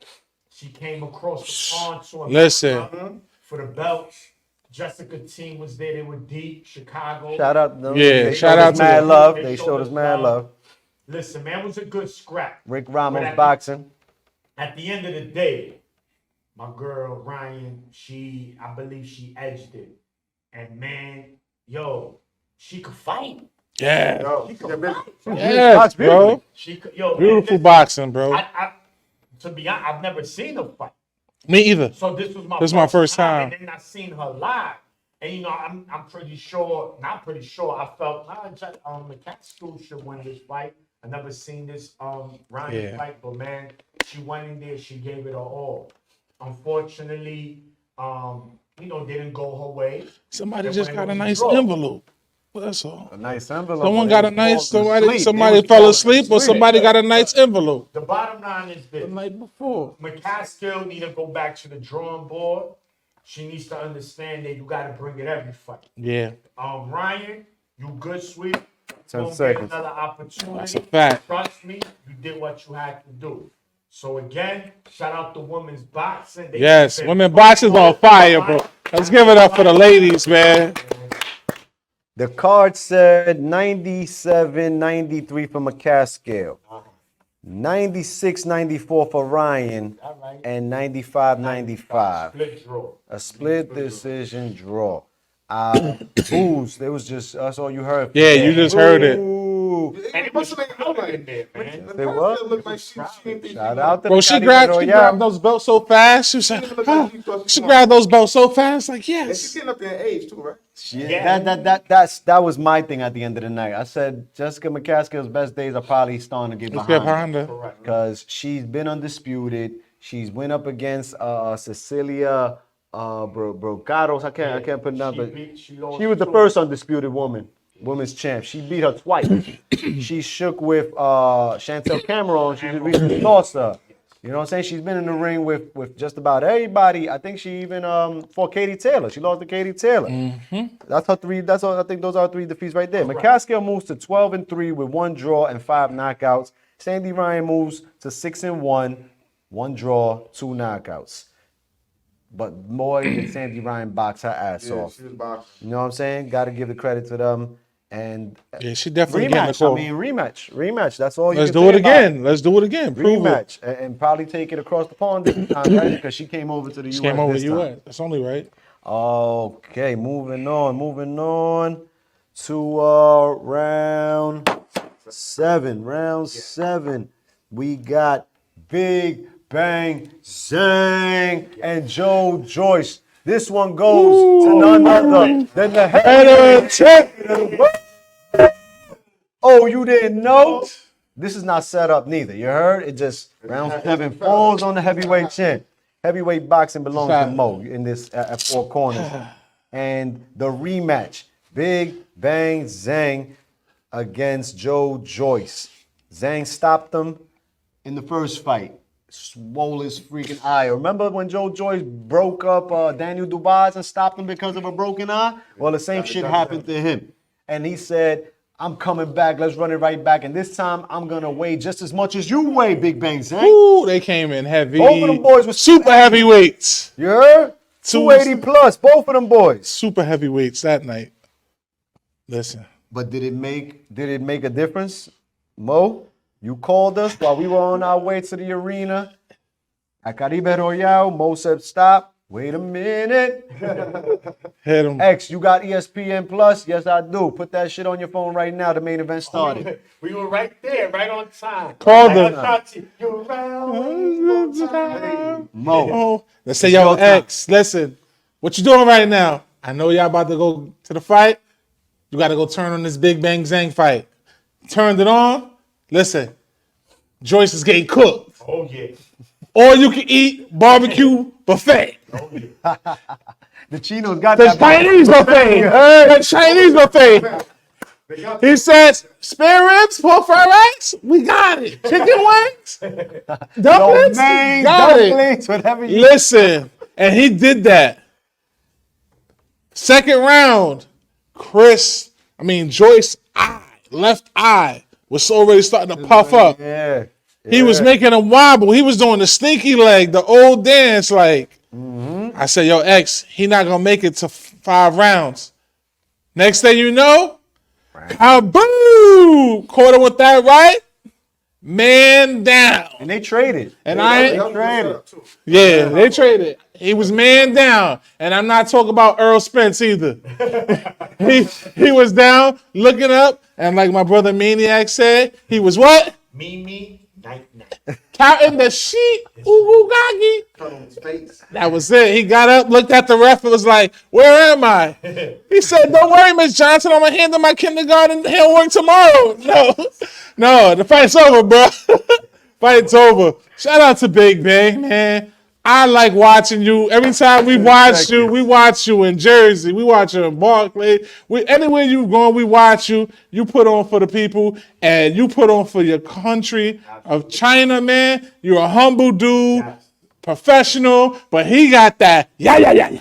She came across the pond to Listen. for the belts. Jessica team was there. They were deep. Chicago. Shout out. Yeah, they shout showed out us to mad them. love. They showed us mad love. Listen, man, it was a good scrap. Rick But Ramos at boxing. At the end of the day, my girl Ryan, I believe she edged it. And man, yo, she could fight. Yeah. Yo, She could yeah, bitch. fight. Yes, bro. She could, yo, Beautiful man, boxing, bro. to be honest, I've never seen her fight. Me either. So this was This is my first time. And then I seen her live. And you know, I'm pretty sure, not pretty sure, I felt McCaskill should win this fight. I never seen this Ryan fight, but man, she went in there, she gave it her all. Unfortunately, didn't go her way. Somebody It just went got a with nice the draw. envelope. Well, that's all. A nice envelope. Someone They got a was nice. falling asleep. Somebody They was fell falling asleep, or asleep. somebody got a nice envelope. The bottom line is this. The night before. McCaskill need to go back to the drawing board. She needs to understand that you got to bring it every fight. Yeah. Ryan, you good, sweet. 10 Gonna seconds. Get another opportunity. That's a fact. Trust me, you did what you had to do. So again, shout out to women's boxing. They Yes. been Women boxing's on fire, bro. Let's give it up for the ladies, man. The card said 97-93 for McCaskill, 96-94 for Ryan, and 95-95. Split draw. A split decision draw. Booze. It was just that's all you heard. Yeah, you just heard it. Ooh. And it was color in there, man. Say what? Look like she didn't think Shout out to Bro, the she Cali grabbed Royale. those belts so fast. She was like, look like she thought she won. grabbed those belts so fast. Like, And yes. she's getting up there in age too, right? Yeah, that was my thing at the end of the night. I said Jessica McCaskill's best days are probably starting to get Let's get behind behind her. because she's been undisputed. She's went up against Cecilia Brocados. I can't put it down, but She lost she was the two. first undisputed woman. women's champ. She beat her twice. She shook with Chantel Cameron. She just recently lost her. You know what I'm saying? She's been in the ring with just about everybody. I think she even fought Katie Taylor. She lost to Katie Taylor. That's her three. That's all. I think those are 3 defeats right there. McCaskill moves to 12-3 with 1 draw and 5 knockouts. Sandy Ryan moves to 6-1, 1 draw, 2 knockouts. But boy, did Sandy Ryan box her ass off. She was boxing. You know what I'm saying? Got to give the credit to them. And Yeah, she definitely getting the rematch. call. I mean, rematch. That's all you Let's can do say it about again. Let's do it again. Prove it. Rematch. And probably take it across the pond this time, right? Because she came over to the U.S. Came over this to time. U.S. That's only right. Okay, moving on to round 7. Round 7. We got Big Bang Zhang and Joe Joyce. This one goes to none other than the heavyweight champion. Oh, you didn't know? This is not set up neither. You heard? It just round 7 falls on the heavyweight champ. Heavyweight boxing belongs to Mo in this at 4 corners. And the rematch, Big Bang Zhang against Joe Joyce. Zhang stopped him in the first fight. Swole his freaking eye. Remember when Joe Joyce broke up Daniel Dubois and stopped him because of a broken eye? Well, the same shit happened to him. And he said, I'm coming back. Let's run it right back. And this time, I'm going to weigh just as much as you weigh, Big Bang Zhang. Ooh, they came in heavy. Both of them boys were super heavyweights. You heard? 280 plus, both of them boys. Super heavyweights that night. Listen. But did it make a difference? Mo, you called us while we were on our way to the arena. At Caribe Royale, Mo said, stop. Wait a minute. Hit him. X, you got ESPN Plus? Yes, I do. Put that shit on your phone right now. The main event started. We were right there, right on time. Called Like them. I thought you were around. Mo. Oh, let's say, yo, X, listen, what you doing right now? I know y'all about to go to the fight. You got to go turn on this Big Bang Zhang fight. Turned it on. Listen, Joyce is getting cooked. Oh, yeah. All you can eat barbecue buffet. The Chinos got The that. Chinese buffet. The Chinese buffet. He says, spare ribs, pork fried rice, we got it. Chicken wings, dumplings, Main got it. dumplings, whatever you Listen, and he did that. Second round, Joyce left eye was already starting to puff up. Yeah. He was making a wobble. He was doing the sneaky leg, the old dance. Like, I said, yo, X, he not going to make it to 5 rounds. Next thing you know, kaboom! Caught him with that right. Man down. And they traded. And They I, traded. yeah, they traded. He was man down. And I'm not talking about Earl Spence either. he was down, looking up, and like my brother Maniac said, he was what? Me, night. Counting the sheep. Ooh, gagi. That was it. He got up, looked at the ref, and was like, where am I? He said, don't worry, Miss Johnson. I'm going to handle my kindergarten homework tomorrow. No, the fight's over, bro. Fight's over. Shout out to Big Bang, man. I like watching you. Every time we watch you in Jersey. We watch you in Barclay. Anywhere you go, we watch you. You put on for the people, and you put on for your country of China, man. You're a humble dude, professional, but he got that. Yeah.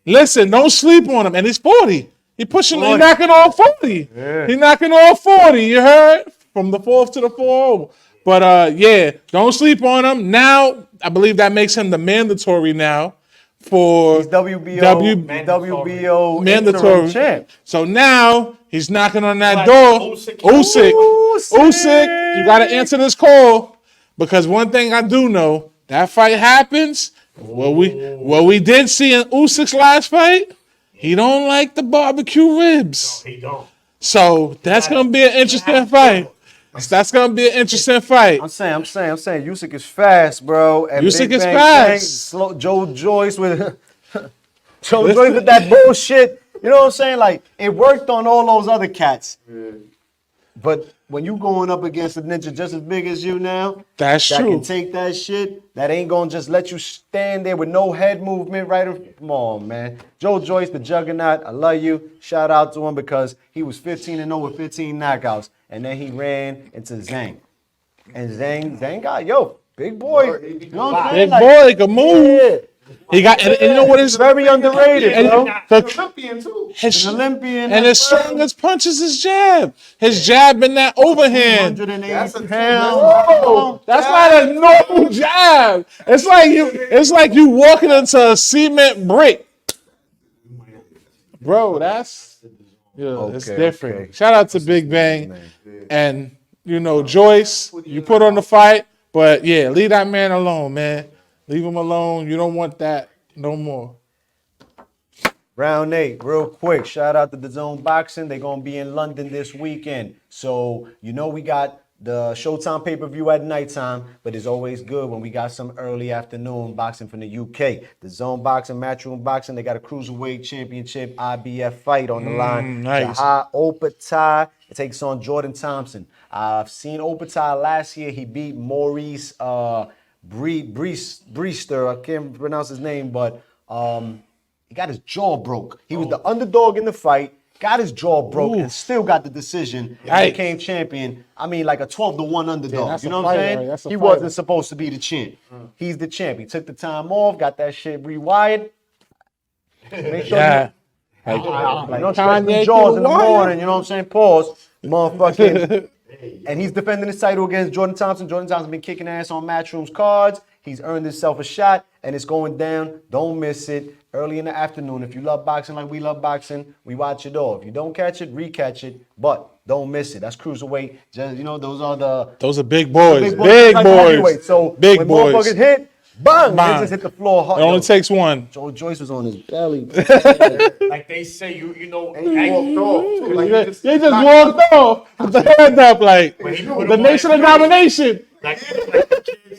Listen, don't sleep on him. And he's 40. He knocking on 40. Yeah. He knocking on 40. You heard? From the 4th to the 4. But yeah, don't sleep on him. Now, I believe that makes him the mandatory now for He's WBO mandatory interim champ. So now he's knocking on that Like door. Usyk. Usyk, you got to answer this call, because one thing I do know, that fight happens. What we did see in Usyk's last fight, he don't like the barbecue ribs. He don't. So that's gonna be an interesting fight. That's gonna be an interesting fight. I'm saying, Usyk is fast, bro. And Usyk Big is Bang fast. Zhang, Joe Joyce with that bullshit. You know what I'm saying? Like, it worked on all those other cats. But when you going up against a ninja just as big as you now, That's that true. can take that shit, that ain't gonna just let you stand there with no head movement, right? Come on, man. Joe Joyce, the juggernaut, I love you. Shout out to him because he was 15-0 with 15 knockouts, and then he ran into Zhang. And Zhang got, big boy. You know what I'm saying? Big boy can move. Yeah. He got, and you know what is Very underrated, and bro. He's an Olympian too. his, An Olympian. and his strongest punch is his jab. His jab in that overhand. 180 That's a pounds. Whoa, that's not a normal jab. It's like you walking into a cement brick. Bro, it's different. Okay. Shout out to Big Bang. And Joyce, you put on the fight, but yeah, leave that man alone, man. Leave him alone. You don't want that no more. Round 8, real quick. Shout out to the Zone Boxing. They're going to be in London this weekend. So, we got the Showtime pay-per-view at nighttime, but it's always good when we got some early afternoon boxing from the UK. The Zone Boxing, Matchroom Boxing, they got a Cruiserweight Championship IBF fight on the line. Nice. Jahai Opatai takes on Jordan Thompson. I've seen Opatai last year. He beat Maurice Breester. I can't pronounce his name, but he got his jaw broke. He was the underdog in the fight, got his jaw broke, and still got the decision and became champion. I mean, like a 12-1 underdog. that's You a know what I'm fighter, saying? right? That's a He fighter. wasn't supposed to be the champ. He's the champ. He took the time off, got that shit rewired. Make sure Yeah. you don't stretch Kanye the jaws through in the the wire. morning. You know what I'm saying? Pause, motherfucking. And he's defending his title against Jordan Thompson. Jordan Thompson been kicking ass on Matchroom's cards. He's earned himself a shot, and it's going down. Don't miss it. Early in the afternoon. If you love boxing like we love boxing, we watch it all. If you don't catch it, recatch it. But don't miss it. That's cruiserweight. Just Those are big boys. big Big boys. Heavyweight. boys. So Big when boys. motherfuckers hit, bang, Bang. they just hit the floor hard. It only takes one. Joe Joyce was on his belly. Like they say, He walked off too. Like They just walked off with the hand up like the nation of domination.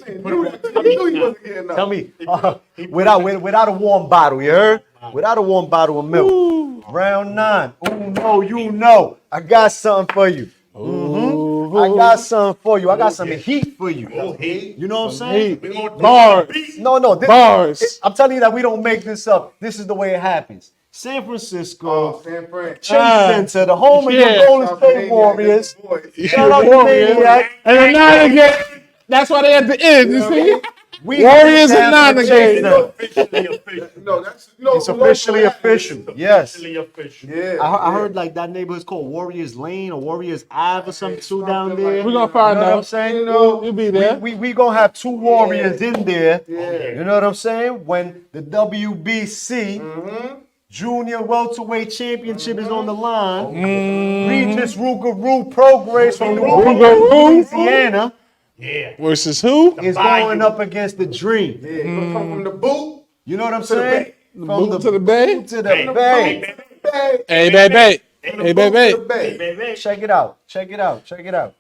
He knew he wasn't getting up. Tell me, without a warm bottle, you heard? Without a warm bottle of milk. Round 9. I got something for you. I got something for you. I got some heat for you. You know what I'm saying? Bars. No. Bars. I'm telling you that we don't make this up. This is the way it happens. San Francisco, San Fran. Chase Center, the home of yeah. the Golden State Warriors. Shout out to Warriors. Maniac. And a 9 again. That's why they at the end, you see? Warriors and 9 again. No, that's It's officially official. Yes. official. Yeah. I heard like that neighborhood's called Warriors Lane or Warriors Ave or something too down there. We're going to find You know what I'm out. saying? You'll be there. We gonna have 2 Warriors in there. Yeah. You know what I'm saying? When the WBC Junior Welterweight Championship is on the line, Regis Rougarou Progress from New Orleans, Louisiana Versus who? is going up against the Dream. Yeah, you gonna come from the boot You know what I'm the saying? bay. From Boot to the bay. to the bay. Hey, baby. Hey, baby. To the bay. Check it out.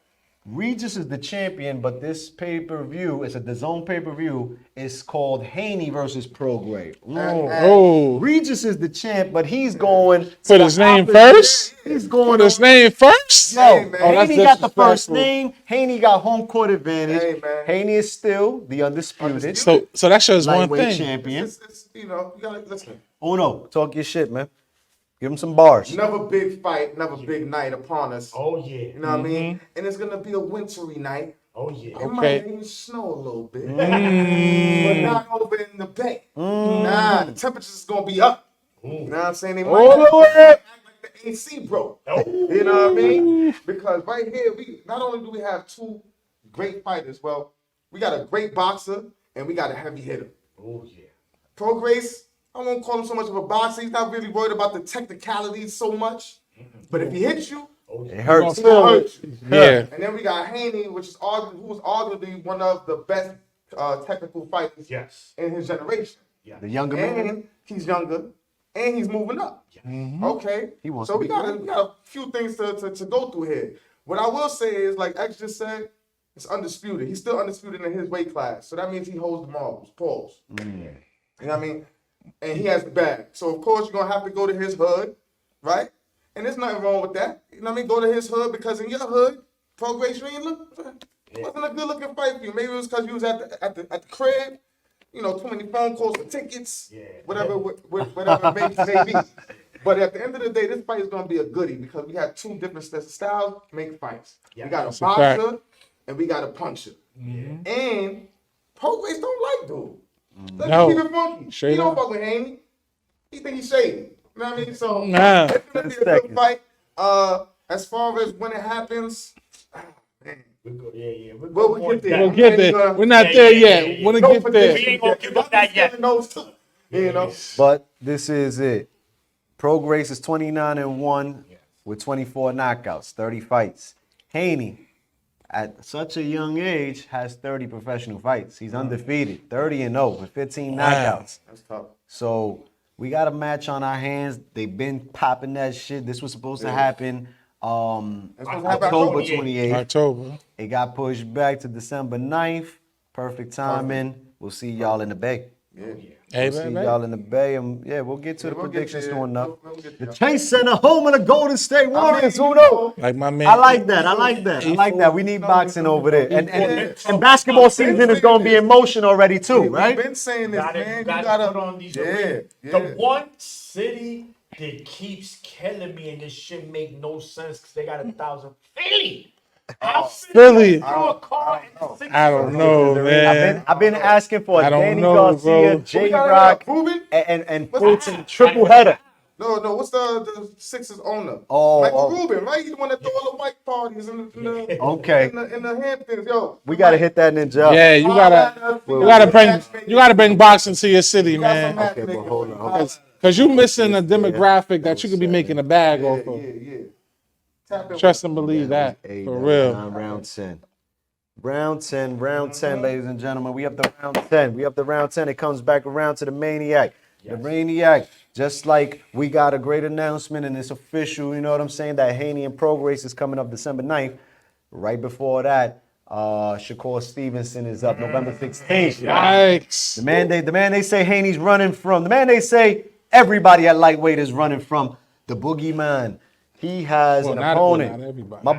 Regis is the champion, but this pay-per-view, it's a DAZN pay-per-view, is called Haney versus Prograde. Oh. Regis is the champ, but he's going to Put the his name opposite- first? He's going Put his to name first? Yo, Hey, man. Oh, that's Haney got the first disrespectful. name. Haney got home court advantage. Hey, man. Haney is still the undisputed So that shows one lightweight thing. champion. It's, you gotta listen. Oh no, talk your shit, man. Give him some bars. Another big fight, another big night upon us. Oh yeah. You know what I mean? And it's gonna be a wintry night. Oh yeah. It Okay. might even snow a little bit. But not over in the bay. Nah, the temperature's is gonna be up. You know what I'm saying? They might All the way. act like the AC broke. You know what I mean? Because right here, we not only do we have 2 great fighters, well, we got a great boxer and we got a heavy hitter. Oh yeah. Pro Grace, I won't call him so much of a boxer. He's not really worried about the technicalities so much. But if he hits you, It hurts. he gonna hurt you. Yeah. And then we got Haney, who was arguably one of the best technical fighters Yes. in his generation. The younger man. And he's younger, and he's moving up. Okay, He wants so to we be got great. a few things to go through here. What I will say is, like X just said, it's undisputed. He's still undisputed in his weight class, so that means he holds the marbles. Pause. You know what I mean? And he has the bag. So of course you're gonna have to go to his hood, right? And there's nothing wrong with that. You know what I mean? Go to his hood because in your hood, Progress, you ain't look. It wasn't a good looking fight for you. Maybe it was because you was at the crib. You know, too many phone calls for tickets. Whatever it may be. But at the end of the day, this fight is gonna be a goodie because we have two different styles make fights. We got a boxer and we got a puncher. And Progress don't like dude. Let's keep it funky. He don't fuck with Haney. He think he's shady. You know what I mean? So it's gonna be a good fight. As far as when it happens, man. We'll get there. We'll get there. We're not there yet. We're gonna get there. We ain't gonna give up that yet. You know. But this is it. Progress is 29-1 with 24 knockouts, 30 fights. Haney, at such a young age, has 30 professional fights. He's undefeated, 30-0 with 15 knockouts. That's tough. So we got a match on our hands. They've been popping that shit. This was supposed to happen October 28th. October. It got pushed back to December 9th. Perfect timing. We'll see y'all in the Bay. Hey, We'll see man. y'all in the Bay. And yeah, we'll get to the we'll get predictions there. soon enough. We'll get The there. Chase Center, home of the Golden State Warriors. Who you knows? Like my man. I like that. I like that. I like that. We need boxing over there. And basketball season is going to be in motion already too, right? We've been saying this, man. You gotta gotta put on these. Yeah. The one city that keeps killing me and this shit make no sense because they got 1,000. Philly. How Philly. throw a car in the 6 I don't know, man. I've been asking for a I don't Danny know, Garcia, bro. J Rock, Ruben? and Fulton triple header. No. What's the Sixers owner? Oh, Michael Rubin, right? He's the one that threw all the white parties in the Okay. in the Hamptons. Yo, We got to hit that ninja. Yeah, you gotta bring boxing to your city, man. Okay, but hold on. Because you missing a demographic that you could be making a bag off of. Yeah. Tap in Trust and believe that. Hey, For that's real. not Round 10. Round 10, ladies and gentlemen. We up the round 10. We up the round 10. It comes back around to the Maniac. The Maniac, just like we got a great announcement and it's official, you know what I'm saying, that Haney and Progress is coming up December 9th. Right before that, Shakur Stevenson is up November 16th. Yikes. The man they say Haney's running from. The man they say everybody at lightweight is running from. The boogeyman. He has an opponent. not everybody. My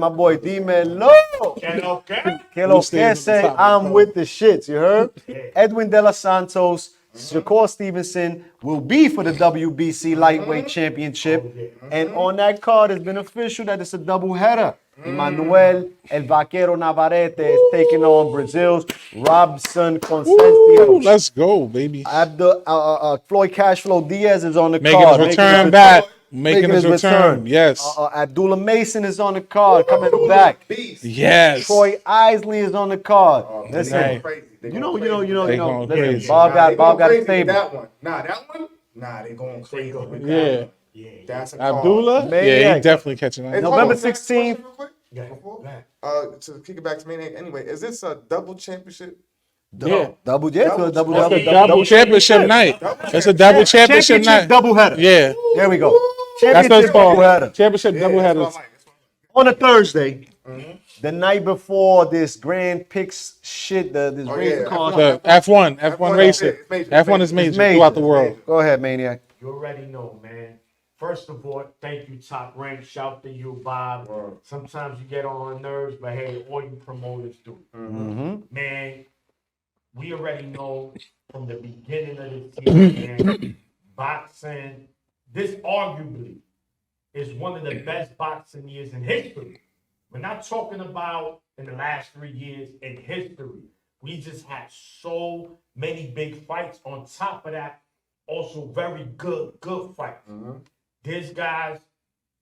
boy, D-Man Okay. Que lo stays que at the say, top, I'm with the shits, you heard? Edwin De Los Santos, Shakur Stevenson will be for the WBC Lightweight Championship. And on that card, it's been official that it's a doubleheader. Emmanuel El Vaquero Navarrete is taking on Brazil's Robson Woo, Constantino. let's go, baby. Floyd Cashflow Diaz is on the Making card. his return back. Making his return. return. Yes. Abdullah Mason is on the card, coming back. Yes. Troy Isley is on the card. Listen, Hey. you know. They going Listen, crazy. Bob got a crazy with stable. that one. That one. They going crazy. with Yeah. that. That's a call. Abdullah? Man, Yeah, yeah. he definitely catching that. Hey, November hold on, 16th. real quick, before? To kick it back to Maniac. Anyway, is this a double championship? Yeah. Double Double championship night. It's a double championship night. doubleheader. Yeah. There we go. That's what it's Championship called. doubleheader. Championship doubleheaders. On a Thursday, the night before this Grand Prix shit, this racing car. The F1 racing. It's major. F1 is major Major. throughout the world. Go ahead, Maniac. You already know, man. First of all, thank you, Top Rank. Shout to you, Bob. Sometimes you get on nerves, but hey, all you promoters do. Man, we already know from the beginning of the season, man, boxing, this arguably is one of the best boxing years in history. We're not talking about in the last 3 years in history. We just had so many big fights. On top of that, also very good fights. This guys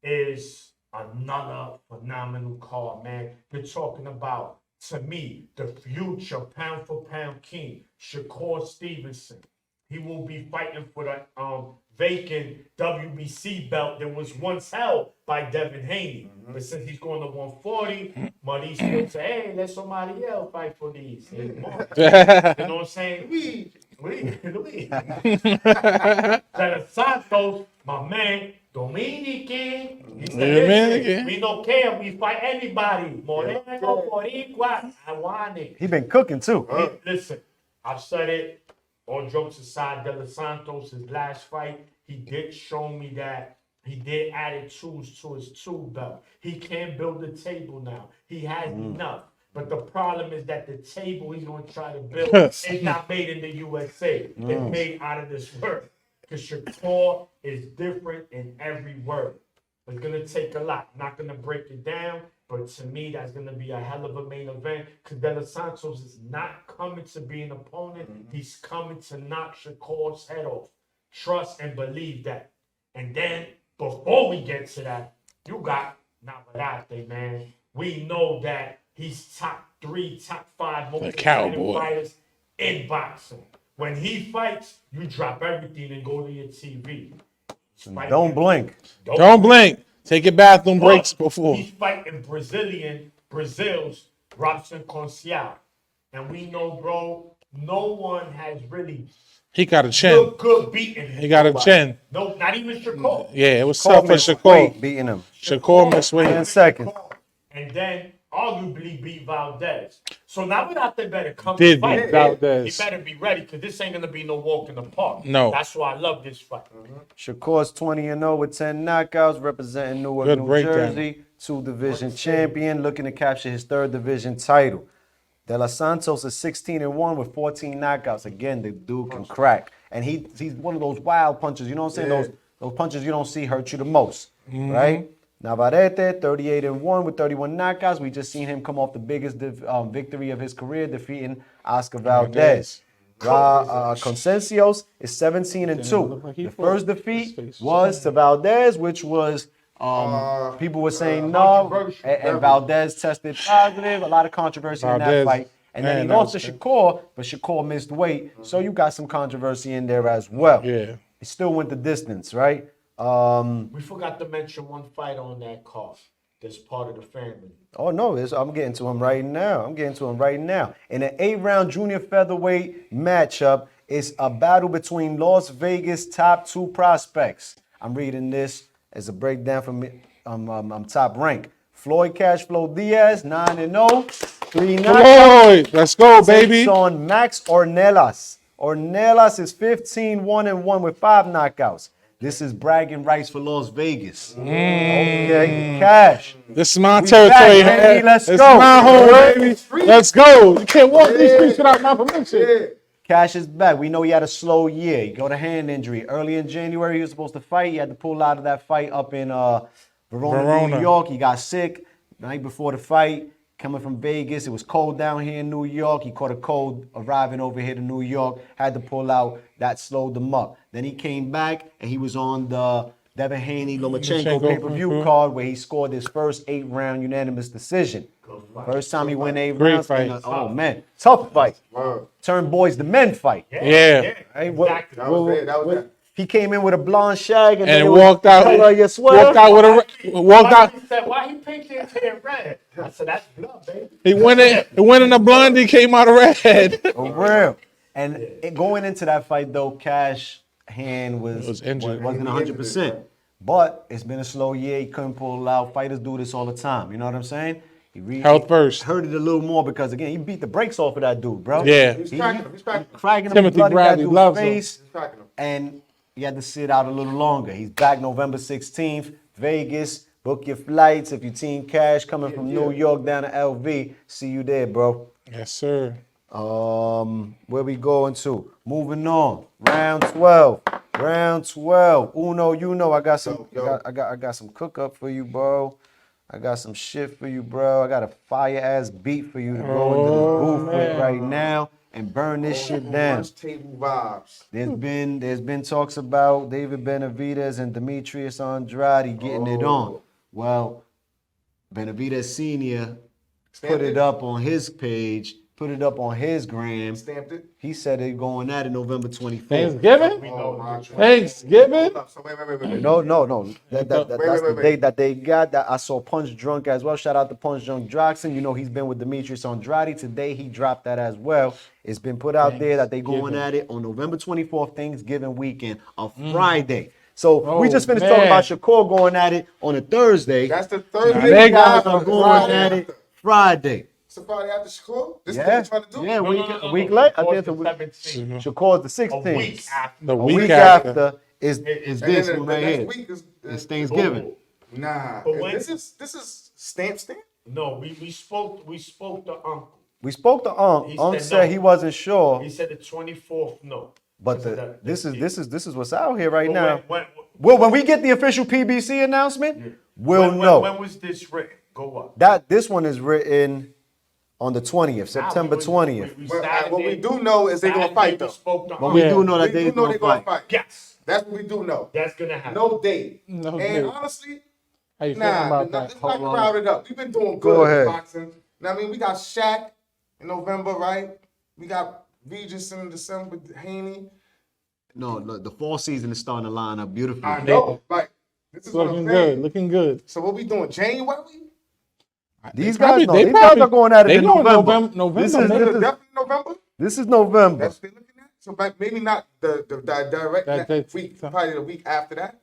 is another phenomenal card, man. You're talking about, to me, the future pound for pound king, Shakur Stevenson. He will be fighting for the vacant WBC belt that was once held by Devin Haney. But since he's going to 140, Maurice will say, hey, let somebody else fight for these. You know what I'm saying? We. De Santos, my man, Dominican. He said, Dominican. we don't care. We fight anybody. Moreno, Boricua, I want it. He been cooking too. Listen, I've said it. All jokes aside, De Los Santos, his last fight, he did show me that He did added tools to his tool belt. He can build a table now. He has enough. But the problem is that the table he's going to try to build is not made in the USA. It's made out of this world. Because Shakur is different in every word. It's going to take a lot. I'm not going to break it down. But to me, that's going to be a hell of a main event. Because De Los Santos is not coming to be an opponent. He's coming to knock Shakur's head off. Trust and believe that. And then, before we get to that, you got Navarrete, man. We know that he's top 3, top 5 most exciting fighters in boxing. When he fights, you drop everything and go to your TV. Don't blink. Don't blink. Take your bathroom breaks before. He's fighting Brazil's Robson Concial. And we know, bro, no one has really He got a chin. looked good beating him. He got a chin. No, not even Shakur. Yeah, it was tough for Shakur. Wait, beating him. Shakur missed 10 weight. seconds. And then arguably beat Valdez. So now without they better come Did to fight. beat Valdez. He better be ready because this ain't gonna be no walk in the park. No. That's why I love this fight. Shakur's 20-0 with 10 knockouts, representing Newark, Good New breakdown. Jersey. 2-division champion, looking to capture his 3rd division title. De Los Santos is 16-1 with 14 knockouts. Again, the dude can crack. And he's one of those wild punches, you know what I'm saying? Those punches you don't see hurt you the most, right? Navarrete, 38-1 with 31 knockouts. We just seen him come off the biggest victory of his career, defeating Oscar Valdez. Consensios is 17-2. The first defeat was to Valdez, which was people were saying no, and Valdez tested positive. A lot of controversy in that Valdez, fight. And then he man, lost to that was Shakur, but Shakur missed weight, so you got some controversy in there as well. Yeah. He still went the distance, right? We forgot to mention one fight on that card that's part of the family. Oh, no, I'm getting to him right now. In an 8-round junior featherweight matchup, it's a battle between Las Vegas' top 2 prospects. I'm reading this as a breakdown from Top Rank. Floyd Cashflow Diaz, 9-0, 3 knockouts. Floyd, let's go, baby. Takes on Max Ornelas. Ornelas is 15-1-1 with 5 knockouts. This is bragging rights for Las Vegas. Okay, Cash. This is my We territory, back, man. baby. Let's This go. is my home, baby. Let's go. You can't walk these streets without my permission. Cash is back. We know he had a slow year. He got a hand injury. Early in January, he was supposed to fight. He had to pull out of that fight up in Verona, New York. He got sick the night before the fight. Coming from Vegas, it was cold down here in New York. He caught a cold arriving over here to New York. Had to pull out. That slowed him up. Then he came back and he was on the Devin Haney-Lomachenko pay-per-view card where he scored his first 8-round unanimous decision. First time he went 8 Great rounds. fight. Oh man, tough fight. Turn boys to men fight. Yeah. Right? Exactly. That was it. He came in with a blonde shag and then And it was walked out. the color of your sweater. Walked out with Why he painted his hair red? I said, that's blood, baby. He went in a blondie, came out of red. For real. And going into that fight though, Cash hand was injured. wasn't 100%. But it's been a slow year. He couldn't pull it out. Fighters do this all the time. You know what I'm saying? Health first. Hurt it a little more because again, he beat the brakes off of that dude, bro. Yeah. He's cracking him. He's cracking him. Cracking him, Timothy bloody Bradley that dude's loves him. face. He's cracking him. And he had to sit out a little longer. He's back November 16th, Vegas. Book your flights. If you Team Cash coming from New York down to LV, see you there, bro. Yes, sir. Where we going to? Moving on. Round 12. Uno, you know I got some I got some cook up for you, bro. I got some shit for you, bro. I got a fire ass beat for you to go into the booth with right now and burn this shit down. Lunch table vibes. There's been talks about David Benavidez and Demetrius Andrade getting it on. Well, Benavidez Sr. put it up on his page, put it up on his gram. Stamped it. He said they're going at it November 24th. Thanksgiving? Oh, my God. Thanksgiving? So wait. No. That's the Wait. date that they got. That I saw Punch Drunk as well. Shout out to Punch Drunk Droxon. You know he's been with Demetrius Andrade. Today he dropped that as well. It's been put out there that they going at it on November 24th, Thanksgiving weekend, a Friday. So we just finished talking about Shakur going at it on a Thursday. That's the Thursday. They guys are going at it Friday. So Friday after school? This is Yeah, what you're trying to do? yeah, a week late. I think it's Shakur's the 17th. Shakur's the A 16th. week after. The A week week after. after, is And this then one the right next here. week is It's Thanksgiving. Nah, But when- this is stamp. No, we spoke to Uncle. We spoke to He Unc said said no. he wasn't sure, He said the 24th. No, but this is what's out here right But now. when- Well, when we get the official PBC announcement, we'll when, know. When was this written? Go up. This one is written on the 20th, September 20th. What we do know is they're gonna fight though. But we do know that We they're do know gonna they're gonna fight. fight. Yes, That's what we do know. that's gonna happen. No date. No And date. honestly, How you feeling about that? let's not crowd it up. We've been doing Go good ahead. in boxing. Now, I mean, we got Shaq in November, right? We got Regis in December, Haney. No, look, the fall season is starting to line up beautifully. I know, like, this is what Looking I'm good, saying. looking good. So what we doing, January? These Probably- guys, these guys are going at it they in going November. November. This This is November. definitely November? This is November. That's what they're looking at? So like, maybe not the direct That- week, probably the week after that.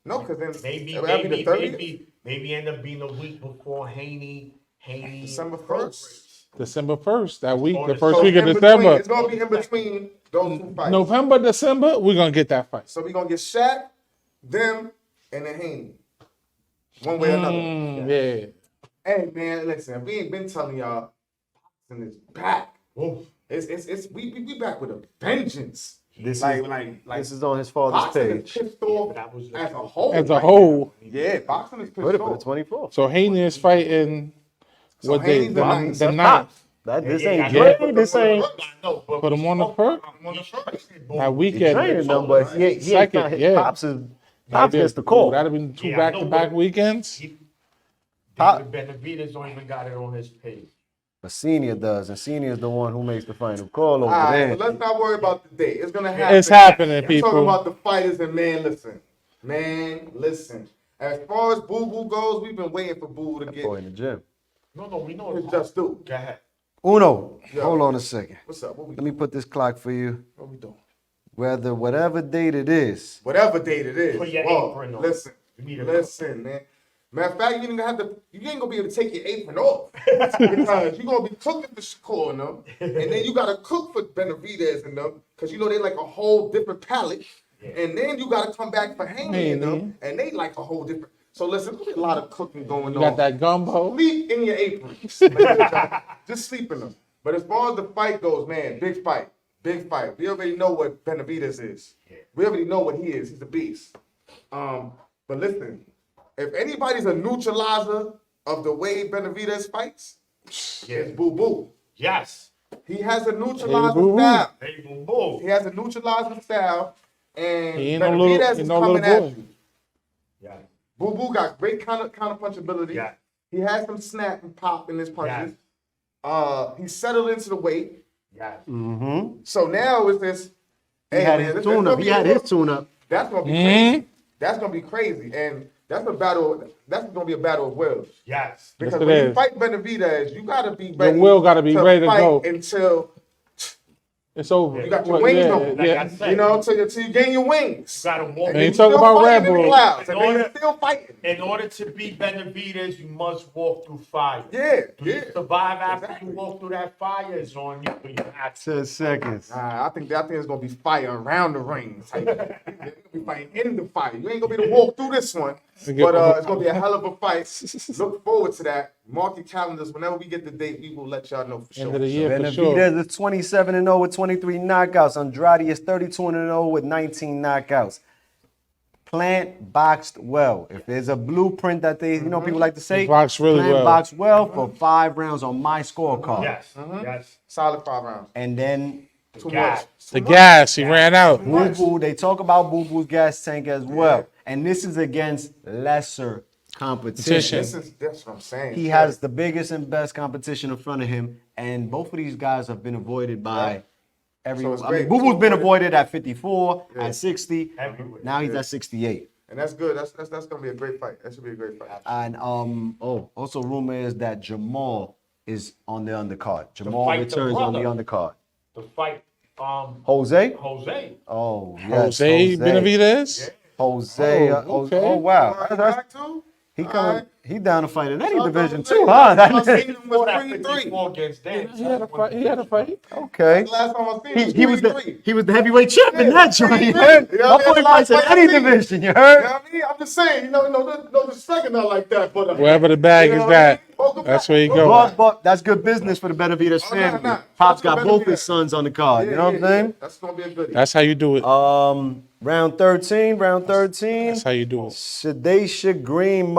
No, because then Maybe, that'll be the 30th. maybe end up being a week before Haney. December Pro 1st. race. December 1st, that week, Oh, the the- first So week of in between, December. it's gonna be in between those two fights. November, December, we're gonna get that fight. So we're gonna get Shaq, them, and then Haney. One way or another. Yeah. Hey man, listen, we ain't been telling y'all boxing is back. Oof. We back with a vengeance. This This is on his father's boxing is page. pissed off That was as a whole. As a right whole. now. Yeah, boxing is pissed Put it for the off. 24th. So Haney is fighting So what day? Haney's the ninth. The That's 9th. This Yeah, ain't yeah, great. This ain't. No, but Put him on the perk. I'm on the first. That He weekend. training them, but he ain't Second, not, yeah. Pops gets the call. That'd have been two Yeah, I know, back-to-back but- weekends. Pop- David Benavidez don't even got it on his page. But Senior does, and Senior is the one who makes the final call over All right, there. so let's not worry about the date. It's gonna happen. It's happening, We're talking people. about the fighters, and man, listen. As far as Boo Boo goes, we've been waiting for Boo Boo to get Boy in the gym. No, we know his it's just due. Go ahead. Uno, Yeah. hold on a second. What's up? What we Let me put this clock for you. What we doing? Whatever date it is, Whatever date it is. Put your Whoa, apron on. listen, You need a listen, man. Matter of fact, you ain't gonna be able to take your apron off because you're gonna be cooking for Shakur and them, and then you gotta cook for Benavidez and them because you know they like a whole different palate, and then you gotta come back for Haney and them, and they like a whole different. So listen, there's a lot of cooking going You on. got that gumbo. Sleep in your aprons. Just sleep in them. But as far as the fight goes, man, big fight. Big fight. We already know what Benavidez is. We already know what he is. He's a beast. But listen, if anybody's a neutralizer of the way Benavidez fights, it's Boo Boo. Yes. He has a neutralizer Boo Boo. style. Hey, boom, boom. He has a neutralizer style, and He ain't no little- Benavidez he is no coming little at boy. you. Yeah. Boo Boo got great counter punch ability. Yeah. He has some snap and pop in his punches. Yeah. He settled into the weight. Yeah. So now it's this. he had his tune-up. He had his tune-up. That's gonna be crazy. That's gonna be crazy, and that's a battle. That's gonna be a battle of wills. Yes. Because Yes, it when you is. fight Benavidez, you gotta be ready. will gotta be ready to fight go. until It's over. you got your Well, wings yeah, on. Like yeah. I said, You know, till you gain your wings. you gotta walk. And And you you talk still about fighting Red in the Bull. clouds, and In then order- you still fighting. In order to be Benavidez, you must walk through fire. Yeah, Do you yeah. survive after Exactly. you walk through that fire? It's on you. You have to. 10 seconds. I think it's gonna be fire around the ring. You're gonna be fighting in the fire. You ain't gonna be able to walk through this one, but it's gonna be a hell of a fight. Look forward to that. Mark your calendars. Whenever we get the date, we will let y'all know for sure. End of the year for sure. Benavidez is 27-0 with 23 knockouts. Andrade is 32-0 with 19 knockouts. Plant boxed well. If there's a blueprint that they, people like to say, He boxed really Plant well. boxed well for 5 rounds on my scorecard. Yes. Yes. Solid 5 rounds. And then Too Gas. much. The gas, he ran out. Boo Boo, they talk about Boo Boo's gas tank as well. And this is against lesser competition. That's what I'm saying. He has the biggest and best competition in front of him, and both of these guys have been avoided by everyone. it's I mean, great. Boo Boo's been avoided at 54, at 60. Everywhere. Now he's at 68. And that's good. That's gonna be a great fight. That should be a great fight. And also rumor is that Jamal is on the undercard. Jamal fight the returns on the brother. undercard. To fight Jose? Jose. Oh, yes. Jose Benavidez. Jose. Oh, okay. Oh, wow. Back too? He down to fight in any Shout out division to too, Jay. huh? Last time I seen him Fought was at 3-3. 54 against Dan. He had a fight. He had a fight. Okay. Last time I seen him He was was 3-3. he was the heavyweight champ in that joint. You 3-3. heard? You know My what I boy mean? fights in Like any I mean. division. You You heard? know what I mean? I'm just saying, no disrespect or nothing like that. But Wherever the bag is at, that's where you go. But that's good business for the Benavides Oh, nah, family. nah. Pops Shout out got to both Benavides. his sons on the card. You know what I'm saying? That's gonna be a goodie. That's how you do it. Round 13. That's how you do it. Shadaysha Green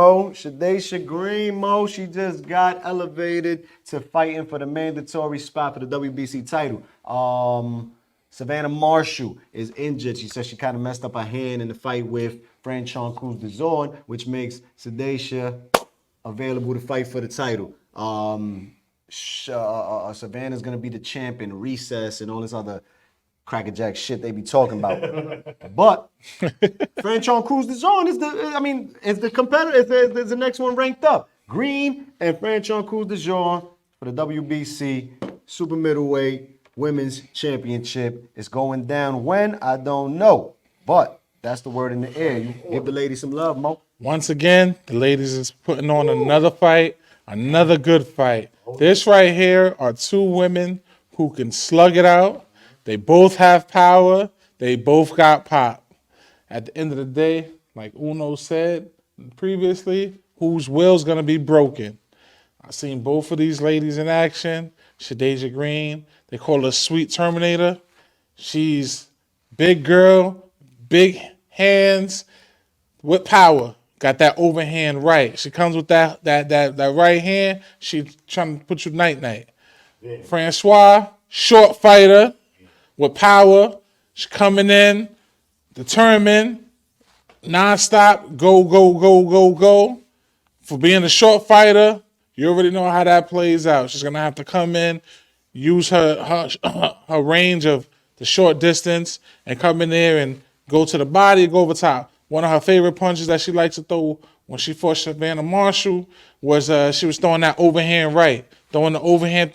Mo. She just got elevated to fighting for the mandatory spot for the WBC title. Savannah Marshall is injured. She says she kind of messed up her hand in the fight with Franchon Cruz de Zorn, which makes Shadaysha available to fight for the title. Savannah's gonna be the champ in recess and all this other crackerjack shit they be talking about. But Franchon Cruz de Zorn is the competitor. Is the next one ranked up. Green and Franchon Cruz de Zorn for the WBC Super Middleweight Women's Championship. It's going down when? I don't know. But that's the word in the air. You give the ladies some love, Mo. Once again, the ladies is putting on another fight, another good fight. This right here are two women who can slug it out. They both have power. They both got pop. At the end of the day, like Uno said previously, whose will's gonna be broken? I've seen both of these ladies in action. Shadaysha Green, they call her Sweet Terminator. She's big girl, big hands with power. Got that overhand right. She comes with that right hand. She's trying to put you night-night. Yeah. Francois, short fighter with power. She's coming in, determined, nonstop, go. For being a short fighter, you already know how that plays out. She's gonna have to come in, use her range of the short distance, and come in there and go to the body, go over top. One of her favorite punches that she likes to throw when she fought Savannah Marshall was she was throwing that overhand right, throwing the overhand.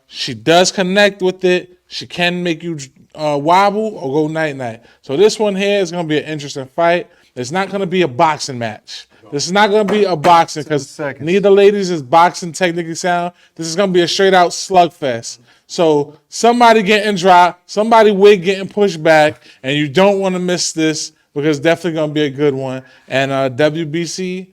She does connect with it. She can make you wobble or go night-night. So this one here is going to be an interesting fight. It's not going to be a boxing match. This is not going to be a boxing because neither ladies is boxing technically sound. This is going to be a straight-out slugfest. So somebody getting dropped, somebody wig getting pushed back, and you don't want to miss this because it's definitely going to be a good one. And WBC,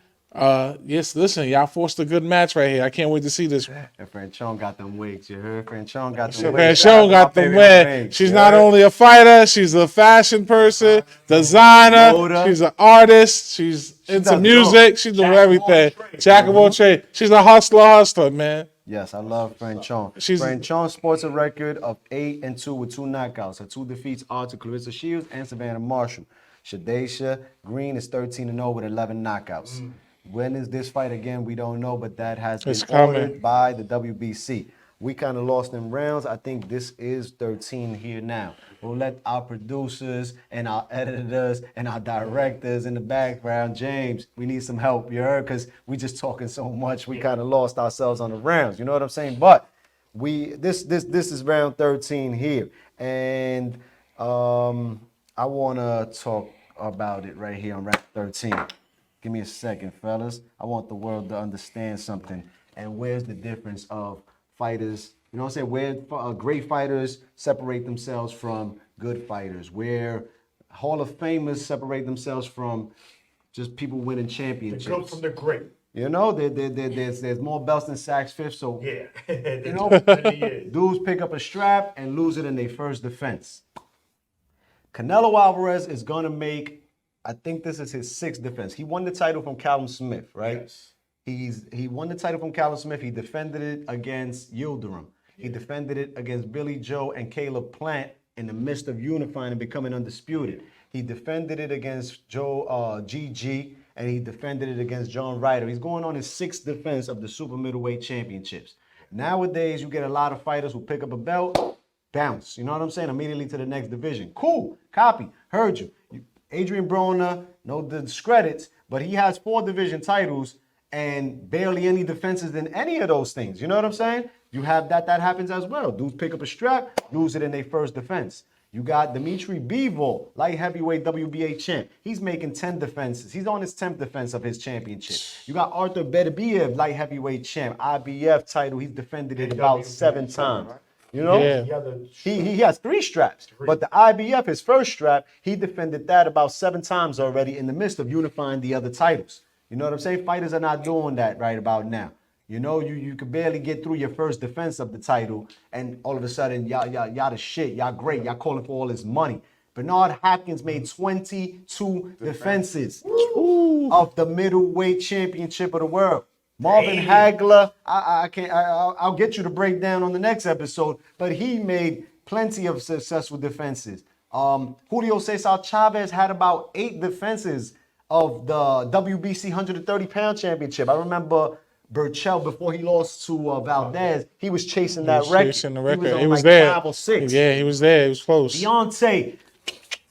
yes, listen, y'all forced a good match right here. I can't wait to see this one. And Franchon got them wigs, you heard? Franchon got them wigs. Franchon got the wig. She's not only a fighter, she's a fashion person, designer, she's an artist, she's into music, she's doing everything. Jack of all trades. She's a hustler, man. Yes, I love Franchon. Franchon sports a record of 8-2 with 2 knockouts. Her 2 defeats are to Clarissa Shields and Savannah Marshall. Shadaysha Green is 13-0 with 11 knockouts. When is this fight again? We don't know, but that has been ordered by the WBC. We kind of lost in rounds. I think this is 13 here now. We'll let our producers and our editors and our directors in the background, James, we need some help, you heard? Because we just talking so much, we kind of lost ourselves on the rounds. You know what I'm saying? But this is round 13 here. And I want to talk about it right here on round 13. Give me a second, fellas. I want the world to understand something. And where's the difference of fighters? You know what I'm saying? Where great fighters separate themselves from good fighters. Where Hall of Famers separate themselves from just people winning championships. The good from the great. You know, there's more belts than Saks Fifth. So, yeah. You know, dudes pick up a strap and lose it in their first defense. Canelo Alvarez is going to make, I think this is his 6th defense. He won the title from Callum Smith, right? Yes. He won the title from Callum Smith. He defended it against Yildirim. He defended it against Billy Joe and Caleb Plant in the midst of unifying and becoming undisputed. He defended it against GG, and he defended it against John Ryder. He's going on his 6th defense of the Super Middleweight Championships. Nowadays, you get a lot of fighters who pick up a belt, bounce. You know what I'm saying? Immediately to the next division. Cool. Copy. Heard you. Adrian Broner, no discredits, but he has 4 division titles and barely any defenses in any of those things. You know what I'm saying? You have that happens as well. Dudes pick up a strap, lose it in their first defense. You got Dimitri Bivol, light heavyweight WBA champ. He's making 10 defenses. He's on his 10th defense of his championship. You got Arthur Beterbiev, light heavyweight champ, IBF title. He's defended it about 7 times. You know, Yeah. he has 3 straps, but the IBF, his first strap, he defended that about 7 times already in the midst of unifying the other titles. You know what I'm saying? Fighters are not doing that right about now. You know, you could barely get through your first defense of the title, and all of a sudden, y'all the shit, y'all great, y'all calling for all this money. Bernard Hopkins made 22 defenses of the middleweight championship of the world. Marvin Hagler, I'll get you to break down on the next episode, but he made plenty of successful defenses. Julio Cesar Chavez had about 8 defenses of the WBC 130-pound championship. I remember Burchell, before he lost to Valdez, he was chasing that record. Chasing the record. He was on there. 5 or 6. Yeah, he was there. He was close. Deontay,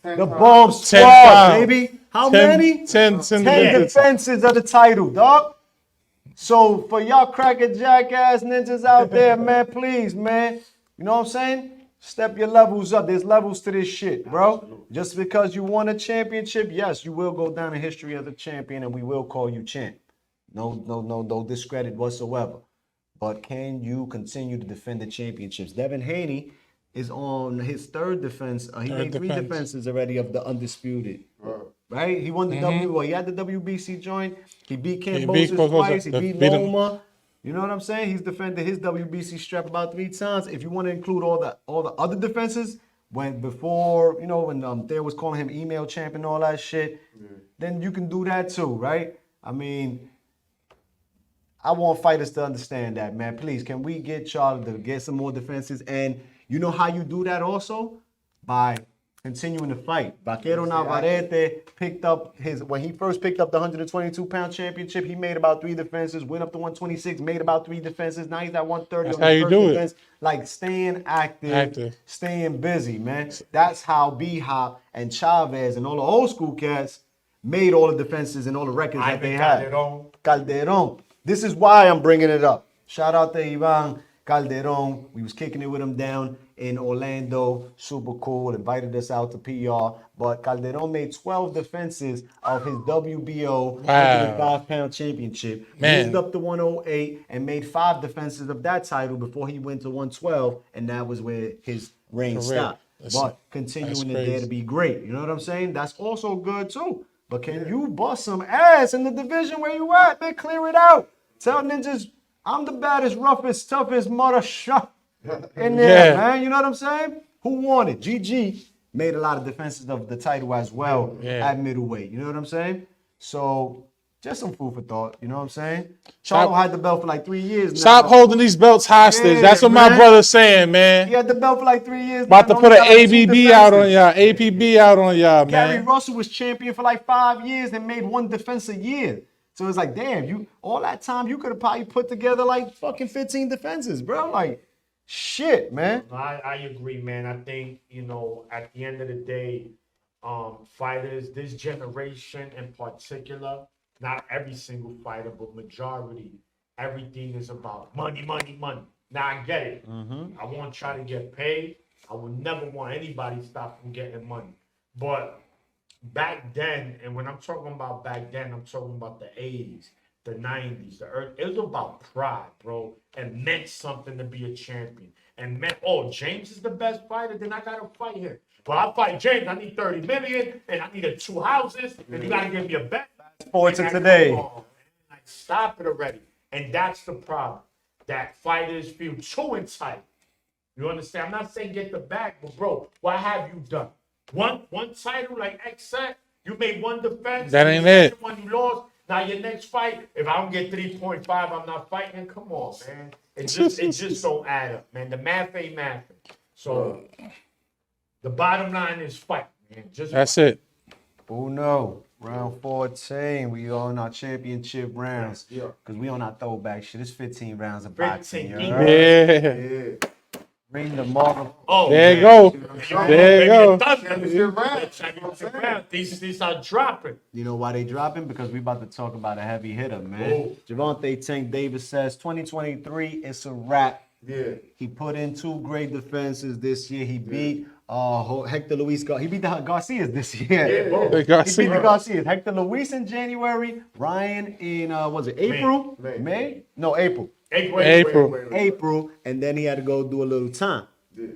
the bomb 10 squad, pounds. baby. How many? 10 defenses of the title, dog. So for y'all cracker jackass ninjas out there, man, please, man. You know what I'm saying? Step your levels up. There's levels to this shit, bro. Absolutely. Just because you won a championship, yes, you will go down in history as a champion, and we will call you champ. No discredit whatsoever. But can you continue to defend the championships? Devin Haney is on his 3rd defense. He made 3 defenses already of the undisputed. Right? He won the he had the WBC joint. He beat Cambosis twice. He beat Loma. You know what I'm saying? He's defended his WBC strap about 3 times. If you want to include all the other defenses, when Thayer was calling him email champ and all that shit, then you can do that too, right? I mean, I want fighters to understand that, man. Please, can we get y'all to get some more defenses? And you know how you do that also? By continuing to fight. Vaquero Navarrete when he first picked up the 122-pound championship, he made about 3 defenses, went up to 126, made about 3 defenses. Now he's at 130. That's how you do defense. Like staying active, staying busy, man. That's how B-Hop and Chavez and all the old school cats made all the defenses and all the records that they had. Calderon. This is why I'm bringing it up. Shout out to Ivan Calderon. We was kicking it with him down in Orlando. Super cool. Invited us out to PR. But Calderon made 12 defenses of his WBO 105-pound championship. Moved up to 108 and made 5 defenses of that title before he went to 112. And that was where his reign stopped. But continuing it there to be great. You know what I'm saying? That's also good too. But can you bust some ass in the division where you at, man? Clear it out. Tell ninjas, I'm the baddest, roughest, toughest mother shot in there, man. You know what I'm saying? Who won it? GG made a lot of defenses of the title as well at middleweight. You know what I'm saying? So just some food for thought. You know what I'm saying? Charlo had the belt for like 3 years now. Stop holding these belts hostage. Yeah, that's what my brother's saying, man. He had the belt for like 3 years. About to put an ABB out on y'all, APB out on y'all, man. Gary Russell was champion for like 5 years and made 1 defense a year. So it's like, damn, all that time you could have probably put together like fucking 15 defenses, bro. Like, shit, man. I agree, man. I think, at the end of the day, fighters, this generation in particular, not every single fighter, but majority, everything is about money, money, money. Now I get it. I want to try to get paid. I would never want anybody to stop from getting money. But back then, and when I'm talking about back then, I'm talking about the 80s, the 90s, the early. It was about pride, bro. It meant something to be a champion. And meant, James is the best fighter, then I gotta fight him. Well, I fight James, I need 30 million, and I need 2 houses, and you gotta give me a bet. Sports of today. Like, stop it already. And that's the problem. That fighters feel too entitled. You understand? I'm not saying get the bag, but bro, what have you done? One title like XSET, you made 1 defense. That ain't it. One you lost. Now your next fight, if I don't get 3.5, I'm not fighting. Come on, man. It just don't add up, man. The math ain't math. So the bottom line is fight, man. That's it. Uno, round 14. We on our championship rounds. Because we on our throwback shit. It's 15 rounds of boxing. Yeah. Ring the mother. There you go. There you go. These are dropping. You know why they dropping? Because we about to talk about a heavy hitter, man. Gervonta Tank Davis says 2023, it's a wrap. Yeah. He put in 2 great defenses this year. He beat Hector Luis. He beat the Garcias this year. Yeah, both. They got He beat the seen. Garcias. Hector Luis in January. Ryan in was it April? May. No, April. April. And then he had to go do a little time. Yeah.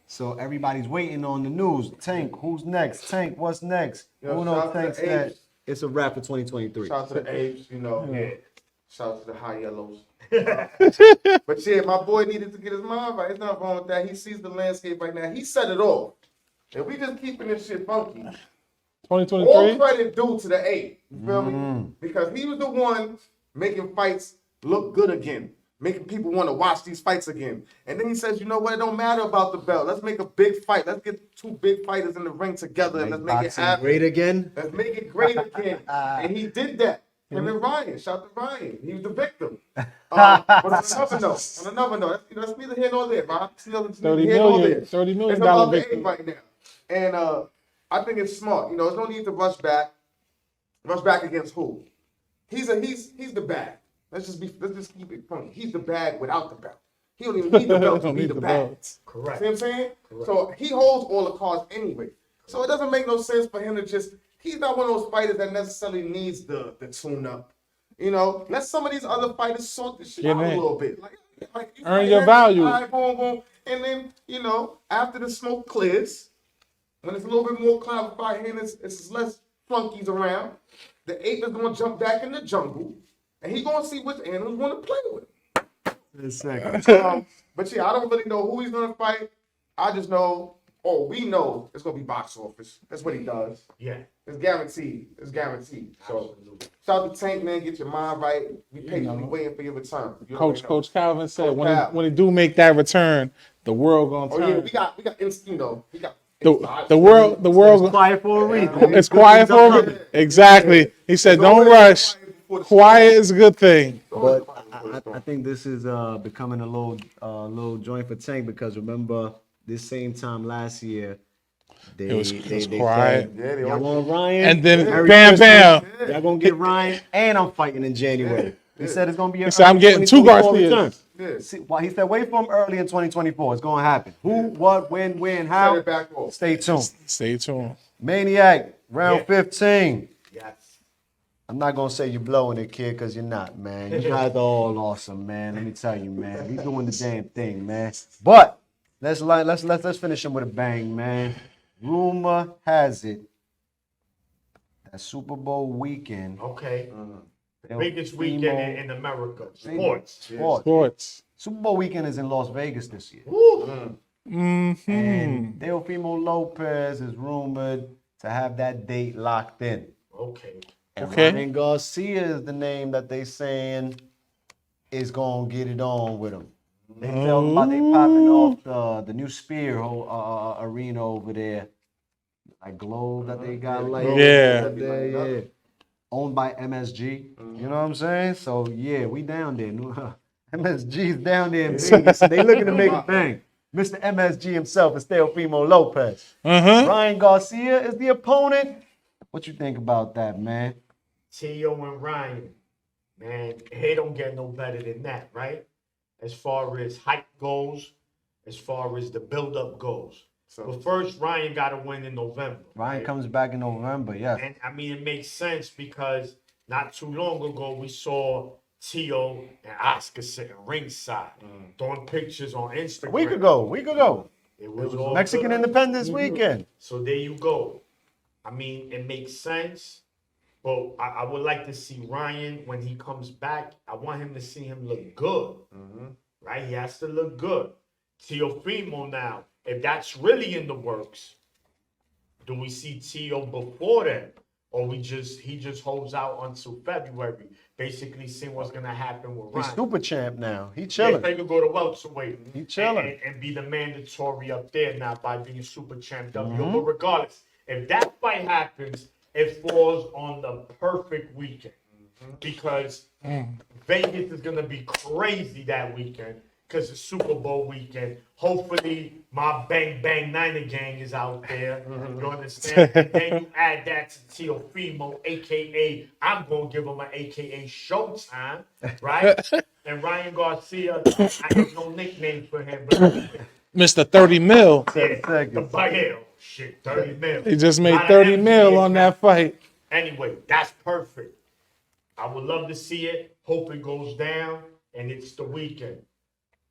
So everybody's waiting on the news. Tank, who's next? Tank, what's next? Yo, Who shout knows out to Tank's the that? Apes. It's a wrap for 2023. Shout out to the apes, you know. Yeah. Shout out to the high yellows. But yeah, my boy needed to get his mind right. It's not wrong with that. He sees the landscape right now. He set it off. If we just keeping this shit funky, all 2023. credit due to the ape. You feel me? Because he was the one making fights look good again, making people want to watch these fights again. And then he says, you know what? It don't matter about the belt. Let's make a big fight. Let's get two big fighters in the ring together and let's make it Boxing happen. great again. Let's make it great again. And he did that. Him and Ryan, shout to Ryan. He was the victim. But on another note, that's neither here nor there, Rob. It's neither 30 here nor million, there. $30 million It's about the victim. ape right now. And I think it's smart. You know, there's no need to rush back. Rush back against who? He's the bag. Let's just keep it funny. He's the bag without the belt. He don't even need the belt to Don't be need the the bag. belt. Correct. See what I'm saying? So he holds all the cards anyway. So it doesn't make no sense for him to just. He's not one of those fighters that necessarily needs the tune up. You know, let some of these other fighters sort this shit Get out a in. little bit. Like you Earn fight your every- value. all right, boom, boom. And then, you know, after the smoke clears, when it's a little bit more clarified and it's less flunkies around, the ape is gonna jump back in the jungle and he's gonna see which animals want to play with. In a second. But yeah, I don't really know who he's gonna fight. I just know, we know it's gonna be box office. That's what he does. Yeah. It's guaranteed. It's guaranteed. So shout out to Tank, man. Get your mind right. We patiently waiting for your return. You already know. Coach Calvin said Coach when Cal. when he do make that return, the world gonna Oh turn. yeah, we got you know, we got the world. Quiet for a reason. It's quiet for him. Exactly. He said, "Don't rush. Quiet is a good thing." But I think this is becoming a little joint for Tank because remember this same time last year they It was said, quiet. Yeah, they y'all all- want Ryan And then Merry bam, Christmas. bam. Y'all gonna get Ryan and I'm fighting in January. He said it's gonna be. He said, "I'm getting two 2024 Garcias." return. Yeah. See, well, he said wait for him early in 2024. It's gonna happen. Who, what, when, how? Set it back off. Stay tuned. Stay tuned. Maniac, round 15. Yes. I'm not gonna say you're blowing it, kid, because you're not, man. You guys are all awesome, man. Let me tell you, man. We doing the damn thing, man. But let's finish him with a bang, man. Rumor has it that Super Bowl weekend. Okay. El Biggest Primo- weekend in America. Sports. Sports. Super Bowl weekend is in Las Vegas this year. Woo. And Teofimo Lopez is rumored to have that date locked in. Okay. And Okay. Ryan Garcia is the name that they saying is gonna get it on with him. They tell about they popping off the new Spear arena over there, like Globe that they got like Yeah. yeah, owned by MSG. You know what I'm saying? So yeah, we down there. MSG's down there in Vegas. So they looking to make a bang. Mr. MSG himself is Teofimo Lopez. Ryan Garcia is the opponent. What you think about that, man? Tio and Ryan, man, they don't get no better than that, right? As far as hype goes, as far as the build-up goes. But first, Ryan got to win in November. Ryan right? comes back in November, yes. And I mean, it makes sense because not too long ago we saw Tio and Oscar sitting ringside, throwing pictures on Instagram. Week ago. It was all Mexican good. Independence Weekend. So there you go. I mean, it makes sense. But I would like to see Ryan when he comes back. I want him to see him look good. Right? He has to look good. Teofimo now, if that's really in the works, do we see Tio before then? Or he just holds out until February, basically seeing what's gonna happen with He's Ryan. super champ now. He Yeah, chilling. they could go to welterweight. He chilling. And be the mandatory up there now by being super champ W. But regardless, if that fight happens, it falls on the perfect weekend because Vegas is gonna be crazy that weekend because it's Super Bowl weekend. Hopefully, my Bang Bang Niner gang is out there. You understand? And then you add that to Teofimo, aka I'm gonna give him an AKA Showtime, right? And Ryan Garcia, I have no nickname for him, but Mr. 30 mil. Yeah, the seconds. fight, yeah, shit, 30 mil. He just made Lot of 30 M's mil in on there, that fight. Anyway, that's perfect. I would love to see it. Hope it goes down. And it's the weekend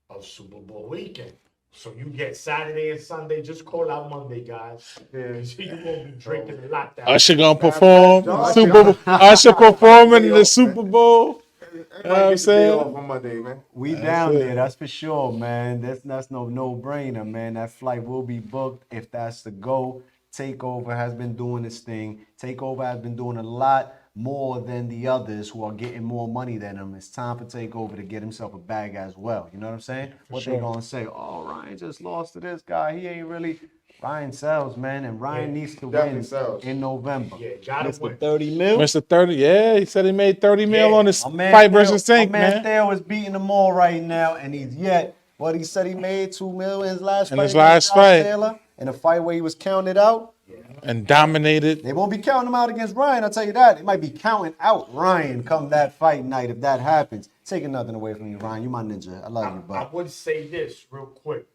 of Super Bowl weekend. So you get Saturday and Sunday. Just call out Monday, guys. Yeah. You're going to be drinking a lot that Usher week. gonna perform. Usher Super Bowl. Usher performing in the Day Super off, Bowl. Everybody what I'm gets the day saying? off on Monday, man. We That's down it. there, that's for sure, man. That's no brainer, man. That flight will be booked if that's the go. Takeover has been doing its thing. Takeover has been doing a lot more than the others who are getting more money than him. It's time for Takeover to get himself a bag as well. You know what I'm saying? What they sure. gonna say? Oh, Ryan just lost to this guy. He ain't really. Ryan sells, man, and Ryan Yeah, needs to definitely win sells. in November. Yeah, gotta win. 30 mil. Mr. 30, yeah, he said he made 30 mil Yeah. on this My man fight Theo- versus Tank, my man man. Theo is beating them all right now, and he's yet what he said he made 2 mil in his last In fight. his against last Josh fight. Taylor, in a fight where he was counted out. And dominated. They won't be counting him out against Ryan. I'll tell you that. They might be counting out Ryan come that fight night if that happens. Taking nothing away from you, Ryan. You my ninja. I love you, I but would say this real quick.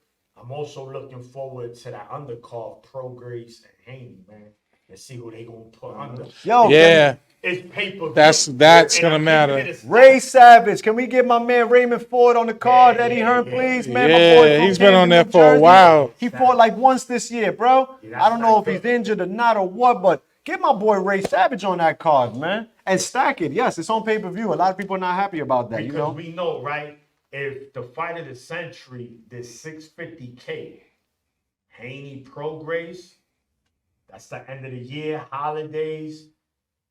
I'm also looking forward to that undercard, Pro Grace and Haney, man. And see who they gonna put under. yo, Yeah. It's paper. That's gonna matter. Ray Savage, can we get my man Raymond Ford on the card? Yeah, Eddie yeah, Hearn, yeah. please, man. Yeah, my boy from he's been on Camden, there New for a Jersey. while. He fought like once this year, bro. Yeah, I don't know if that's he's injured or not or what, but get my boy Ray Savage on that card, man. And stack it. Yes, it's on pay-per-view. A lot of people are not happy about that, Because you know? we know, right? If the fight of the century did 650K, Haney Pro Grace, that's the end of the year, holidays.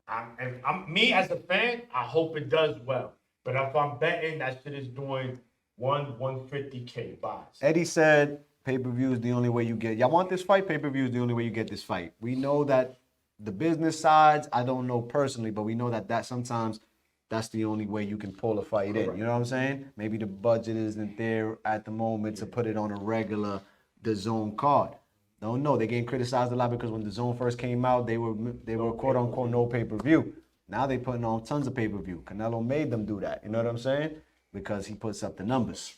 I'm me as a fan, I hope it does well. But if I'm betting, that shit is doing 150K buys. Eddie said pay-per-view is the only way you get. Y'all want this fight? Pay-per-view is the only way you get this fight. We know that the business sides, I don't know personally, but we know that sometimes that's the only way you can pull a fight in. You know what I'm saying? Maybe the budget isn't there at the moment to put it on a regular DAZN card. Don't know. They're getting criticized a lot because when DAZN first came out, they were quote unquote no pay-per-view. Now they putting on tons of pay-per-view. Canelo made them do that. You know what I'm saying? Because he puts up the numbers.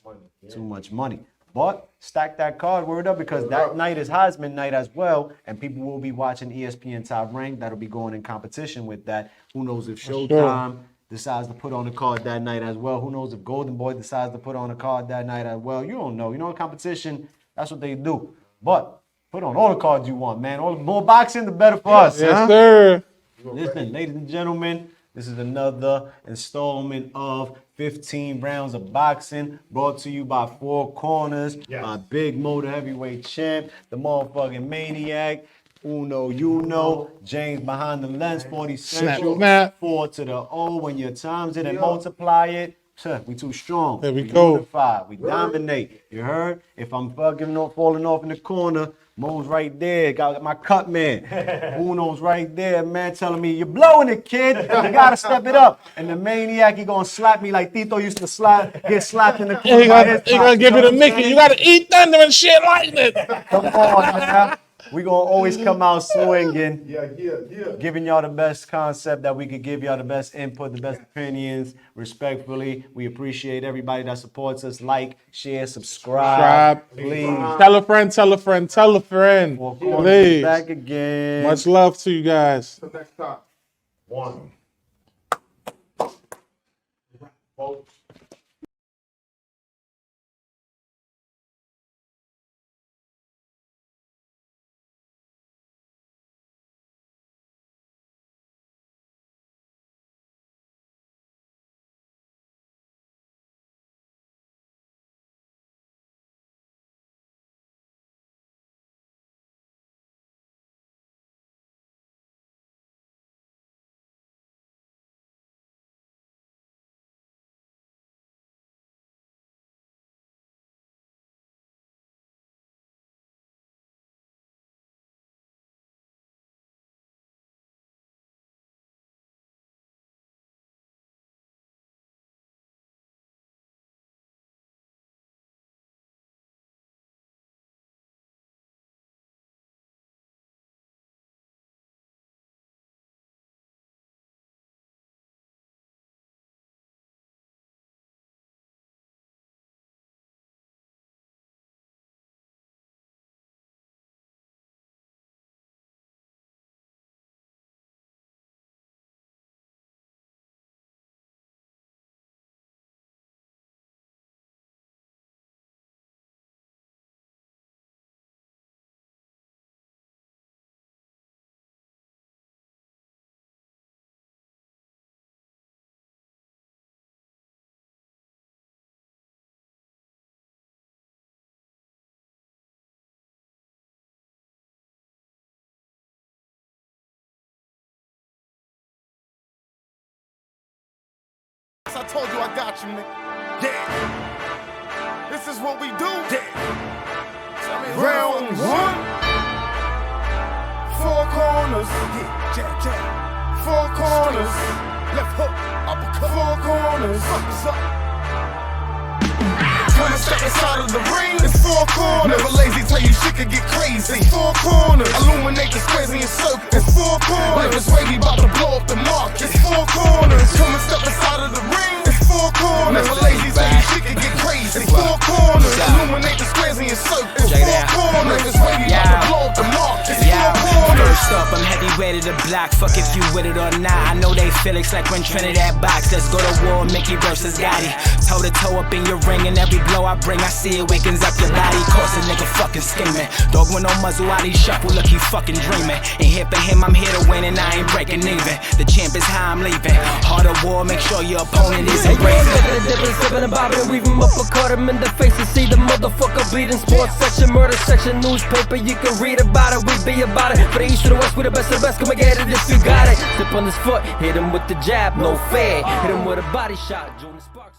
Too much money. But stack that card, word up, because that night is Heisman night as well, and people will be watching ESPN Top Rank. That'll be going in competition with that. Who knows if Showtime decides to put on a card that night as well? Who knows if Golden Boy decides to put on a card that night as well? You don't know. You know, in competition, that's what they do. But put on all the cards you want, man. All the more boxing, the better for us. Yes, huh? sir. Listen, ladies and gentlemen, this is another installment of 15 Rounds of Boxing, brought to you by Four Corners, Yes. my big motor heavyweight champ, the motherfucking maniac, Uno, you know, James behind the lens, 40 Central, snap. 4 to the O. When you times it and multiply it, we too strong. There we go. Unified. We dominate. You heard? If I'm fucking off, falling off in the corner, Mo's right there. Got my cut man. Uno's right there, man, telling me, you're blowing it, kid. You gotta step it up. And the maniac, he gonna slap me like Tito used to get slapped in the corner. He by gonna, his he gonna pops, give know it a what I'm Mickey. saying? You gotta eat thunder and shit like that. Come on, man. We gonna always come out swinging. Yeah. Giving y'all the best concept that we could give y'all, the best input, the best opinions, respectfully. We appreciate everybody that supports us. Like, share, subscribe. Please. Tell a friend, tell a friend, tell a friend. Four Corners Please. back again. Much love to you guys. Till next time. One. Folks. I told you I got you, nigga. Yeah. This is what we do. Yeah. Round one. Four corners. Yeah, jab, jab. Four corners. Left hook, uppercut. Four corners. Fuckers up. Come and step inside of the ring. It's four corners. Never lazy, tell you shit could get crazy. It's four corners. Illuminate the squares in your circle. It's four corners. Life is wavy, about to blow up the market. It's four corners. Come and step inside of the ring. It's four corners. Never lazy, tell you shit could get crazy. It's four corners. Illuminate the squares in your circle. It's four corners. Life is wavy, about to blow up the market. It's four corners. First up, I'm heavy weighted to block. Fuck if you with it or not. I know they feel it's like when Trinidad box. Let's go to war, Mickey versus Gotti. Toe to toe up in your ring, and every blow I bring, I see it wakens up your body. Cause a nigga fucking scheming. Dog with no muzzle, out he shuffle, look he fucking dreaming. Ain't here for him, I'm here to win, and I ain't breaking even. The champ is how I'm leaving. Heart of war, make sure your opponent isn't breaking. Sipping and bobbing and weaving up, cut him in the face and see the motherfucker bleeding. Sports section, murder section, newspaper, you can read about it, we be about it. For the east to the west, we the best of the best, come and get it if you got it. Step on his foot, hit him with the jab, no fair. Hit him with a body shot, Jonas Sparks.